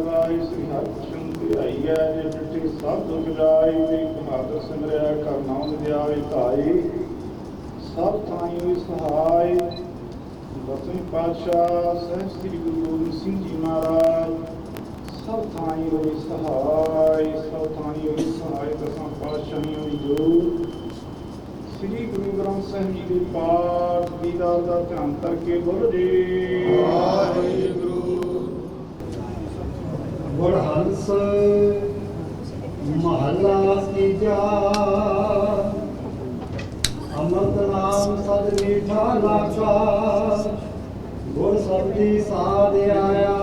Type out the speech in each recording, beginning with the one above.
लगाई श्री हरिकृष्ण धियाई है जे मिट्टी सब दुख जाई एक बहादुर सिमरिया कर नाम दियावे धाई सब थाई हुई सहाय। दसवीं पातशाह सहब श्री गुरु गोबिंद सिंह जी महाराज सब थाई हुई सहाय सब थाई हुई सहाय। दसां पातशाही हुई जोत श्री गुरु ग्रंथ साहिब जी के पाठ दीदार का ध्यान करके बोलो जी वाहिगुरू। गुरहंस महला तीजा अमृत नाम सद मीठा लागा गुर शब्दी साध आया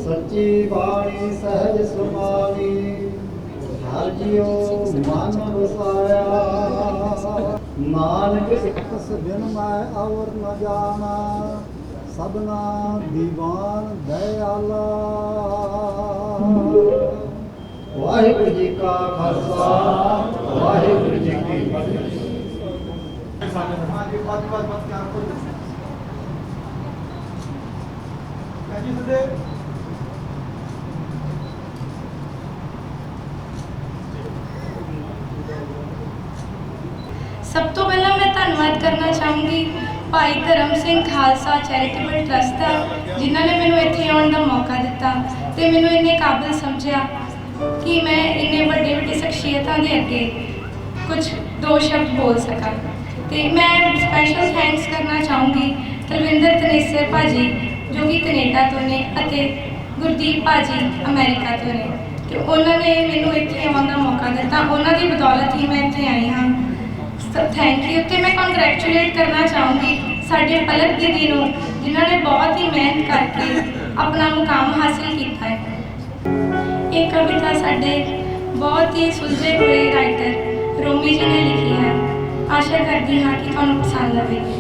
सच्ची बाणी सहज सुमानी हर जियो मन वसाया। नानक इकस बिन मैं और न जाना सबना दीवान दयाला। वाहिगुरू जी का खालसा वाहिगुरू जी की फतेह। सब तो पहला मैं धन्यवाद करना चाहूँगी भाई धर्म सिंह खालसा चैरिटेबल ट्रस्ट का जिन्होंने मैंने इत्थे आने का मौका दिता तो मैंने इन्ने काबिल समझा कि मैं इन्ने बड़े बड़े शख्सियतों के अगे कुछ दो शब्द बोल सका। तो मैं स्पैशल थैंक्स करना चाहूँगी तलविंदर तनेसर भाजी जो कि कनेडा तो ने अते गुरदीप भाजी अमेरिका तो ने तो उन्होंने मैनू इत्थे आने का मौका दिता उन्होंने बदौलत ही मैं इत्थे आई हाँ। Thank you. तो मैं कंग्रेचुलेट करना चाहूँगी साढ़े पलक दीदी को जिन्होंने बहुत ही मेहनत करके अपना मुकाम हासिल किया है। ये कविता साढ़े बहुत ही सुलझे हुए राइटर रोमी जी ने लिखी है। आशा करती हाँ कि तुहानू पसंद आएगी।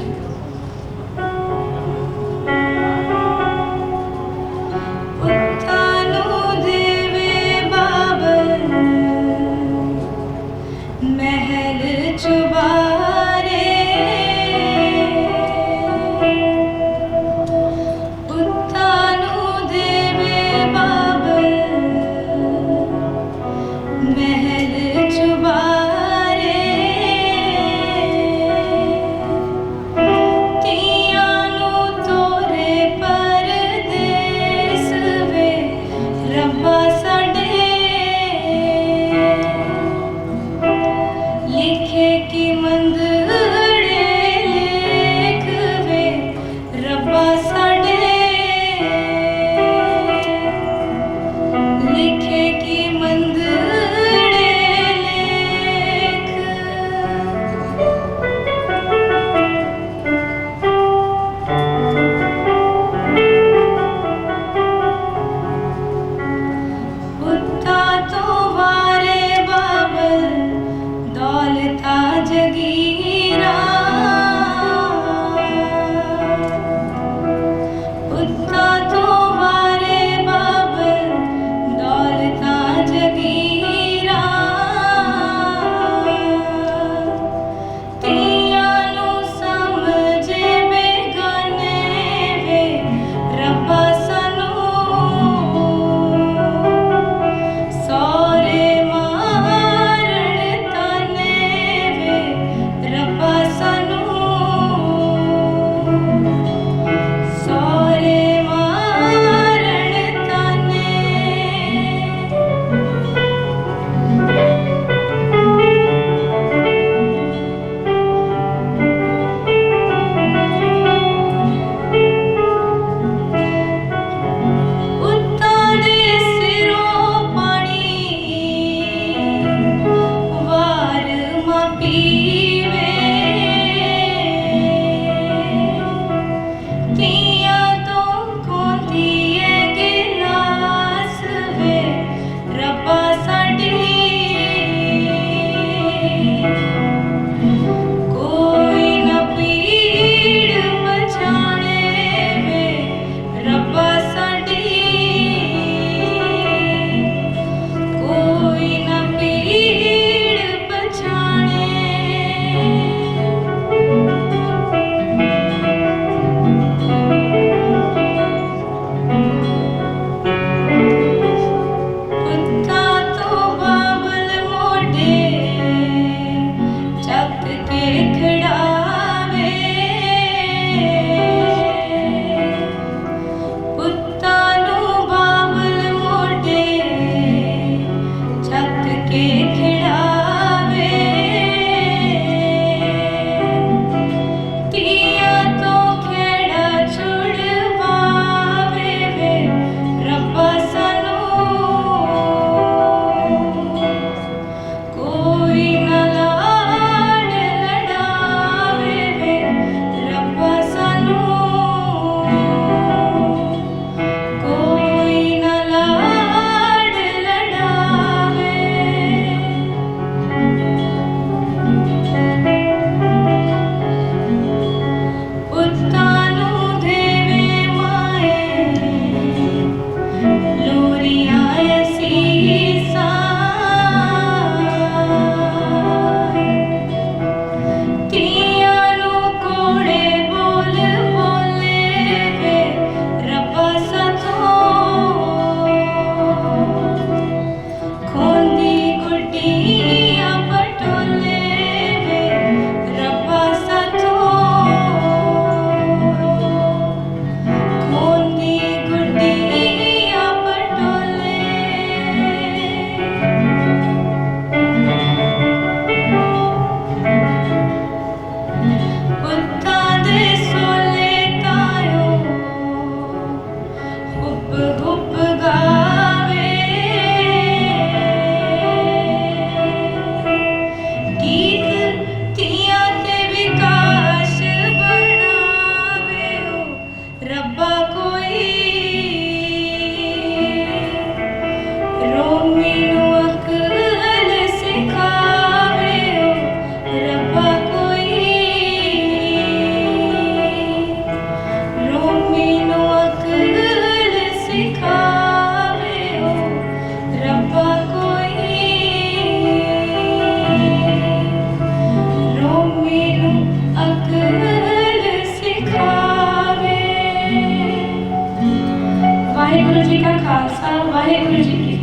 ਵਾਹਿਗੁਰੂ ਜੀ ਕਾ ਖਾਲਸਾ ਵਾਹਿਗੁਰੂ ਜੀ ਕੀ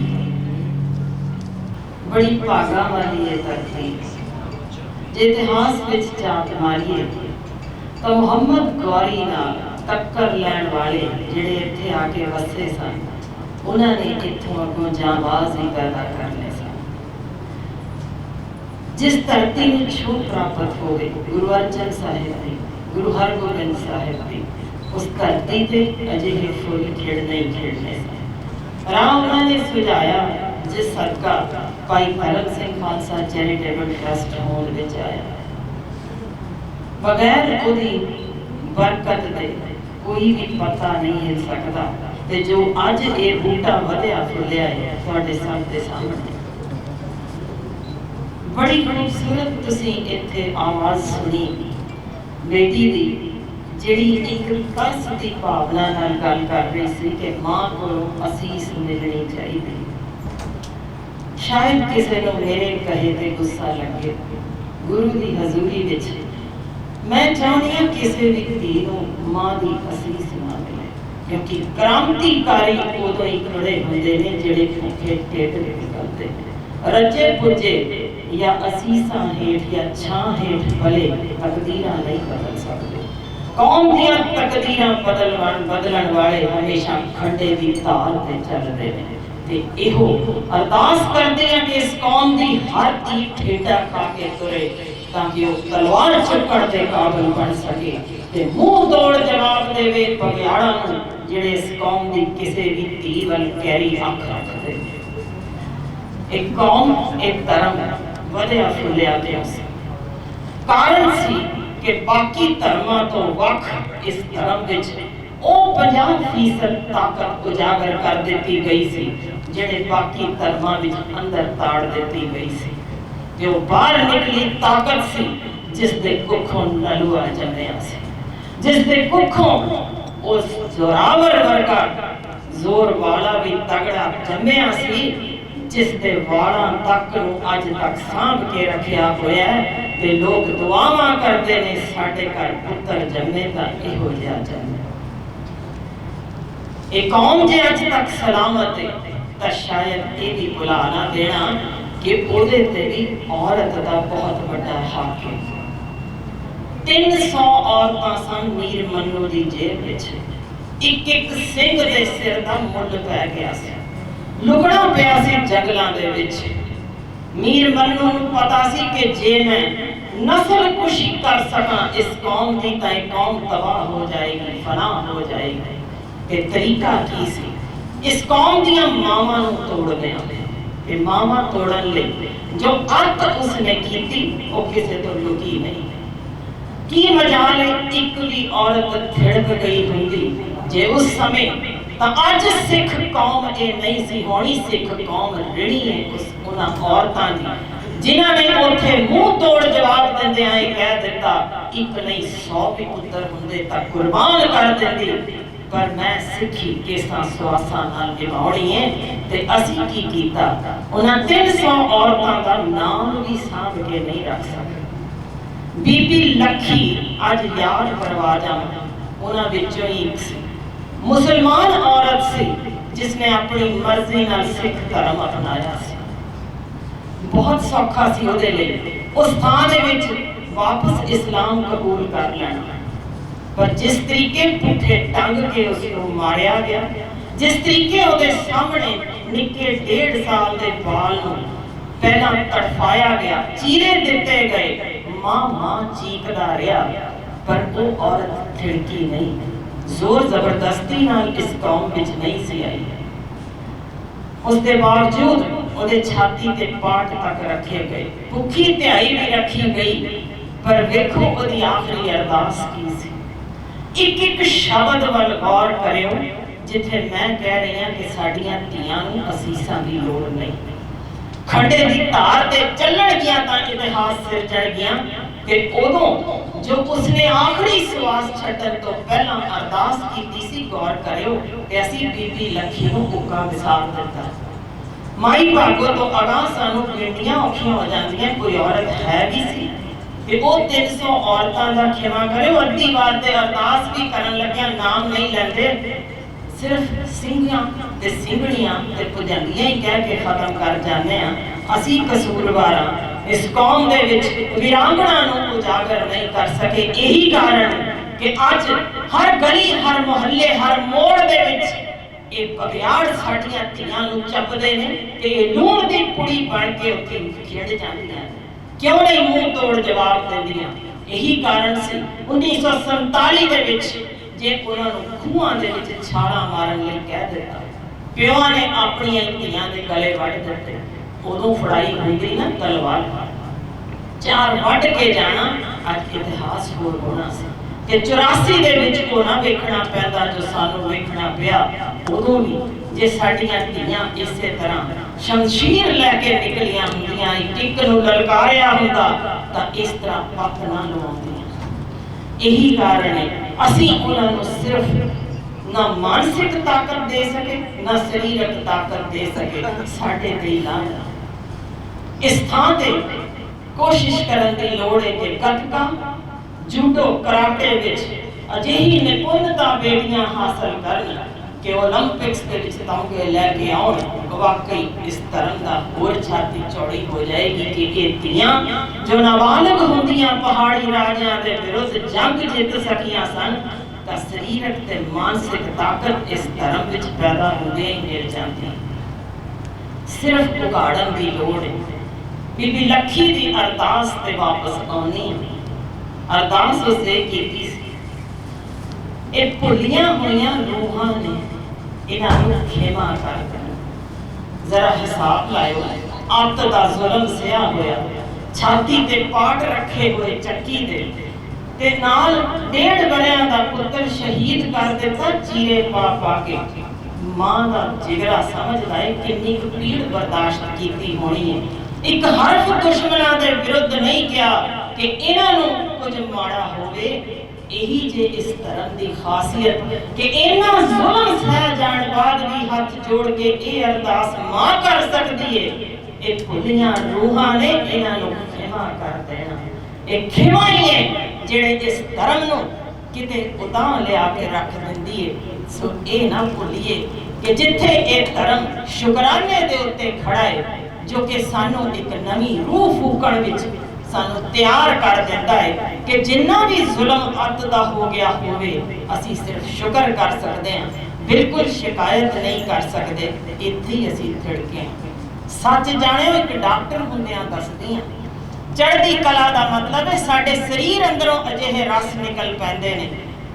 बड़ी भागा वाली है धरती। जे इतिहास विच झात मारीए तो मुहम्मद गौरी नाल टक्कर लैण वाले जिहड़े इत्थे आके वसे सन उन्होंने इत्थों अगों जांबाज ही पैदा कर ले सन। जिस धरती में छू प्राप्त हो गई गुरु अर्जन साहिब की, गुरु हरगोबिंद साहिब की, उस धरती पे अजिहे फुल खिड़ नहीं खिड़ने सन। राह उन्होंने सुझाया जिस सदका भाई धर्म सिंह खालसा चैरिटेबल ट्रस्ट होंद विच आया। बगैर उहदी बरकत दे कोई भी पता नहीं हिल सकता ते जो अज ये बूटा वधिया फुलिया है तुहाडे सब दे सामने। बड़ी खूबसूरत तुसीं इत्थे आवाज़ सुनी बेटी दी जिहड़ी एक तरस दी भावना नाल गल कर रही सी कि मां कोलों असीस मिलनी चाहिए। शायद किसी को मेरे कहे ते गुस्सा लगे गुरु की हजूरी विच मैं चाहती हाँ किसी भी धी नूं मां की असीस ना मिले, क्योंकि क्रांतिकारी उदों ही खड़े होंदे ने जिहड़े भुखे ढिड निकलते रजे पुजे या असीसा हेठ या छां हेठ भले तकदीरां नहीं बदल सकते। कौम दियां तकदीरां बदलण वाले हमेशा खंडे की धार ते चलदे ने। ते इहो अरदास करते हैं कि इस कौम की हर धी ठेडा खा के तुरे ताकि वो तलवार चुकण के काबिल बन सके ते मुंह तोड़ जवाब देवे बगियाड़ा नूं जिहड़े इस कौम की किसी भी धी वल गहरी अख रखदे। एक कौम एक धर्म वधिया फुलिया पिया सी। कारण सी कि बाकी धर्मां तो वख इस धर्म विच ਉਹ 50% ताकत उजागर कर दी गई सी जिहड़े बाकी धर्मां विच अंदर ताड़ दी गई सी। जो बाहर निकली ताकत सी जिस दे कुखों नलुआ जम्मिया सी, जिस दे कुखों उस जोरावर वर्गा जोर वाला भी तगड़ा जम्मिया सी, जिस दे वालां तक नूं अज तक सांभ के रखिया होया ते लोग दुआवां करदे ने साडे घर पुत्तर जम्मे तां इहो जिहा जम्मे। एक कौम जे अज तक सलामत है तो शायद ये भी भुला ना देना कि ओदे ते भी औरत का बहुत बड़ा हक है। 300 औरतां सन मीर मन्नू दी जेब विच, एक एक सिंह दे सिर दा मुੱਲ पै गया सी, लुकड़ा पिया सी जंगलां दे विच। मीर मन्नू नूं पता सी कि जे मैं नस्ल कुशी कर सकां इस कौम दी तां कौम तबाह हो जाएगी, फनाह हो जाएगी। ते तरीका की सी इस कौम दियां मावां नूं तोड़ने ते मावां तोड़न लई जो अत उसने कीती वो किसी तो लुकी नहीं। की मजाल एक भी औरत थिड़क गई हुंदी जे उस समय तां अज सिख कौम ये नहीं सी होनी। सिख कौम रही है उस उन्हां औरतां दी जिन्हां ने उत्थे मुंह तोड़ जवाब दिंदे आए कह दिता एक नहीं 100 भी पुत्तर हुंदे तां कुर्बान कर दिंदी, पर मैं सिखी किसां सुआसां नाल निभाउणी है ते असीं की कीता उन्हां 300 औरतां दा नाम भी सांभ के नहीं रख सके। बीबी लखी अज याद परवाजा उन्हां विचों ही एक सी, मुसलमान औरत सी जिसने अपनी मर्जी नाल सिख धर्म अपनाया सी। बहुत सौखा सी उहदे लई उस थां दे विच वापस इस्लाम कबूल कर लेना, पर जिस तरीके पुठे टंग के उसको मारिया गया, जिस तरीके उहदे सामने निक्के 1.5 साल के बाल नूं पहला तड़फाया गया, चीरे दिते गए, मां मां चीकदा रहा, पर वो औरत थिड़की नहीं, जोर जबरदस्ती नाल इस कौम विच नहीं सी आई। उसके बावजूद उहदे छाती ते पाट तक रखे गए, भुखी ध्याई भी रखी गई, पर वेखो उहदी आखिरी अरदास की सी। एक एक शब्द वल गौर करियो जिथे मैं कह रही हां कि साडियां धीआं नूं असीसां दी लोड़ नहीं। खंडे दी धार ते चलण गया तां इतिहास सिर चढ़ गया कि उदों जो उसने आखिरी श्वास छड्डण तो पहला अरदास कीती सी। गौर करियो कि असीं बीबी लखी नूं उक्का विसार दिता। माई भागो तो अगां सानूं पिंडियां औखियां हो जांदियां, कोई औरत है भी सी कि वो 300 औरतां दा खिमा करे। अद्धी बार ते अरदास भी करन लग्या नाम नहीं लैंदे, सिर्फ ਸਿੰਘਾਂ ਤੇ ਸਿੰਘਣੀਆਂ ਤੇ ਭੁਜੰਗੀਆਂ ਹੀ ਕਹਿ ਕੇ ਖਤਮ ਕਰ ਜਾਂਦੇ ਆ। ਅਸੀਂ ਕਸੂਰਵਾਰ ਇਸ ਕੌਮ ਦੇ ਵਿੱਚ ਵੀਰਾਂਗਣਾ ਨੂੰ ਉਜਾਗਰ ਨਹੀਂ ਕਰ ਸਕੇ। ਇਹੀ ਕਾਰਨ ਕਿ ਅੱਜ ਹਰ ਗਲੀ, ਹਰ ਮੁਹੱਲੇ, ਹਰ ਮੋੜ ਦੇ ਵਿੱਚ ਇਹ ਬਗਿਆੜ ਸਾਡੀਆਂ ਧੀਆਂ ਨੂੰ ਚੱਪਦੇ ਨੇ ਤੇ ਲੂਣ ਦੀ ਪੁੜੀ ਬਣ ਕੇ ਉੱਥੇ ਖੇਡ ਜਾਂਦੀਆਂ। ਕਿਉਂ ਨਹੀਂ ਮੂੰਹ ਤੋੜ ਜਵਾਬ ਦਿੰਦੀਆਂ? ਇਹੀ ਕਾਰਨ ਸੀ 1947 ਦੇ ਵਿੱਚ ਜੇ ਉਹਨਾਂ ਨੂੰ ਖੂਹਾਂ ਦੇ ਵਿੱਚ ਛਾਲਾਂ ਮਾਰਨ ਲਈ ਕਹਿ ਦਿੱਤਾ, ਪਿਓਾਂ ਨੇ ਆਪਣੀਆਂ ਧੀਆਂ ਦੇ ਗਲੇ ਵੱਢ ਦਿੱਤੇ। ਉਦੋਂ ਫੜਾਈ ਹੁੰਦੀ ਨਾ ਤਲਵਾਰ, ਚਾਰ ਵੱਢ ਕੇ ਜਾਣਾ, ਅੱਜ ਇਤਿਹਾਸ ਹੋਰ ਹੋਣਾ ਸੀ ਕਿ 84 ਦੇ ਵਿੱਚ ਉਹ ਨਾ ਵੇਖਣਾ ਪੈਂਦਾ ਜੋ ਸਾਨੂੰ ਵੇਖਣਾ ਪਿਆ। ਉਦੋਂ ਵੀ ਜੇ ਸਾਡੀਆਂ ਧੀਆਂ ਇਸੇ ਤਰ੍ਹਾਂ ਸ਼ਮਸ਼ੀਰ ਲੈ ਕੇ ਨਿਕਲੀਆਂ ਹੁੰਦੀਆਂ, ਇੱਕ ਨੂੰ ਲਲਕਾਰਿਆ ਹੁੰਦਾ ਤਾਂ ਇਸ ਤਰ੍ਹਾਂ ਪੱਤ ਨਾ ਲਵਾਉਂਦੀਆਂ। ਇਹੀ ਕਾਰਨ ਹੈ ਅਸੀਂ ਉਹਨਾਂ ਨੂੰ ਸਿਰਫ ਨਾ ਮਾਨਸਿਕ ਤਾਕਤ ਦੇ ਸਕੇ, ਨਾ ਸਰੀਰਕ ਤਾਕਤ ਦੇ ਸਕੇ। ਸਾਡੇ ਤੇ ਲਾਣਾ ਇਸ ਥਾਂ ਤੇ ਕੋਸ਼ਿਸ਼ ਕਰਨ ਦੀ ਲੋੜ ਹੈ ਕਿ ਗੱਤਕਾ, ਜੂਡੋ, ਕਰਾਟੇ ਵਿੱਚ ਅਜਿਹੀ ਨਿਪੁੰਨਤਾ ਬੇਟੀਆਂ ਹਾਸਲ ਕਰਨ ਕਿ ਓਲੰਪਿਕਸ ਦੇ ਵਿੱਚ ਤਮਗੇ ਲੈ ਕੇ ਆਉਣ। ਵਾਕਈ ਇਸ ਧਰਮ ਦਾ ਹੋਰ ਛਾਤੀ ਚੌੜੀ ਹੋ ਜਾਏਗੀ ਕਿ ਇਹ ਧੀਆਂ ਜੋ ਨਾਬਾਲਗ ਹੁੰਦੀਆਂ ਪਹਾੜੀ ਰਾਜਿਆਂ ਦੇ ਵਿਰੁੱਧ ਜੰਗ ਜਿੱਤ ਸਕੀਆਂ ਸਨ, ਤਾਂ ਸਰੀਰਕ ਤੇ ਮਾਨਸਿਕ ਤਾਕਤ ਇਸ ਧਰਮ ਵਿੱਚ ਪੈਦਾ ਹੁੰਦੇ ਹੀ ਮਿਲ ਜਾਂਦੀ। ਸਿਰਫ ਉਗਾੜਨ ਦੀ ਲੋੜ ਹੈ। ਬੀਬੀ ਲੱਖੀ ਦੀ ਅਰਦਾਸ ਤੇ ਵਾਪਸ ਆਉਣੀ ਹੈ। ਅਰਦਾਸ ਉਸਨੇ ਕੀਤੀ ਸੀ, ਇਹ ਭੁੱਲੀਆਂ ਹੋਈਆਂ ਰੂਹਾਂ ਨੇ, ਇਹਨਾਂ ਨੂੰ ਖਿਮਾ ਕਰ ਦੇਣਾ। ਜ਼ਰਾ ਹਿਸਾਬ ਲਾਇਓ, ਅੱਤ ਦਾ ਜ਼ੁਲਮ ਸਿਆ ਹੋਇਆ, ਛਾਤੀ ਤੇ ਪਾਟ ਰੱਖੇ ਹੋਏ ਚੱਕੀ ਦੇ, ਤੇ ਨਾਲ 1.5 ਵਰਿਆਂ ਦਾ ਪੁੱਤਰ ਸ਼ਹੀਦ ਕਰ ਦਿੱਤਾ ਚੀਰੇ ਪਾ ਪਾ ਕੇ। ਮਾਂ ਦਾ ਜਿਗਰਾ ਸਮਝਦਾ ਹੈ ਕਿੰਨੀ ਕੁ ਪੀੜ ਬਰਦਾਸ਼ਤ ਕੀਤੀ ਹੋਣੀ ਹੈ। ਇੱਕ ਹਰਫ ਦੁਸ਼ਮਣਾਂ ਦੇ ਵਿਰੁੱਧ ਨਹੀਂ ਕਿਹਾ ਕਿ ਇਹਨਾਂ ਨੂੰ ਕੁਝ ਮਾੜਾ ਹੋਵੇ। ਇਹੀ ਜੇ ਇਸ ਧਰਮ ਦੀ ਖਾਸੀਅਤ ਕਿ ਇਹਨਾਂ ਜ਼ੁਲਮ ਸਹਿ ਜਾਣ ਬਾਅਦ ਵੀ ਹੱਥ ਜੋੜ ਕੇ ਇਹ ਅਰਦਾਸ ਮਾਂ ਕਰ ਸਕਦੀ ਹੈ। ਇਹ ਭੁੱਲੀਆਂ ਰੂਹਾਂ ਨੇ ਇਹਨਾਂ ਨੂੰ ਖਿਮਾ ਕਰ ਦੇਣਾ। ਇਹ ਖਿਮਾ ਹੀ ਹੈ ਜਿਹੜੇ ਇਸ ਧਰਮ ਨੂੰ ਕਿਤੇ ਉਤਾਂ ਲਿਆ ਕੇ ਰੱਖ ਦਿੰਦੀ ਹੈ। ਸੋ ਇਹ ਨਾ ਭੁੱਲੀਏ ਕਿ ਜਿੱਥੇ ਇਹ ਧਰਮ ਸ਼ੁਕਰਾਨੇ ਦੇ ਉੱਤੇ ਖੜਾ ਹੈ, ਜੋ ਕਿ ਸਾਨੂੰ ਇੱਕ ਨਵੀਂ ਰੂਹ ਫੂਕਣ ਵਿੱਚ ਸਾਨੂੰ ਤਿਆਰ ਕਰ ਦਿੰਦਾ ਹੈ ਕਿ ਜਿੰਨਾ ਵੀ ਜ਼ੁਲਮ ਅੱਤ ਦਾ ਹੋ ਗਿਆ ਹੋਵੇ, ਅਸੀਂ ਸਿਰਫ ਸ਼ੁਕਰ ਕਰ ਸਕਦੇ ਹਾਂ, ਬਿਲਕੁਲ ਸ਼ਿਕਾਇਤ ਨਹੀਂ ਕਰ ਸਕਦੇ। ਇੱਥੇ ਹੀ ਅਸੀਂ ਥਿੜਕੇ ਹਾਂ। ਸੱਚ ਜਾਣਿਓ, ਇੱਕ ਡਾਕਟਰ ਹੁੰਦਿਆਂ ਦੱਸਦੀ ਹਾਂ, ਚੜ੍ਹਦੀ ਕਲਾ ਦਾ ਮਤਲਬ ਹੈ ਸਾਡੇ ਸਰੀਰ ਅੰਦਰੋਂ ਅਜਿਹੇ ਰਸ ਨਿਕਲ ਪੈਂਦੇ ਨੇ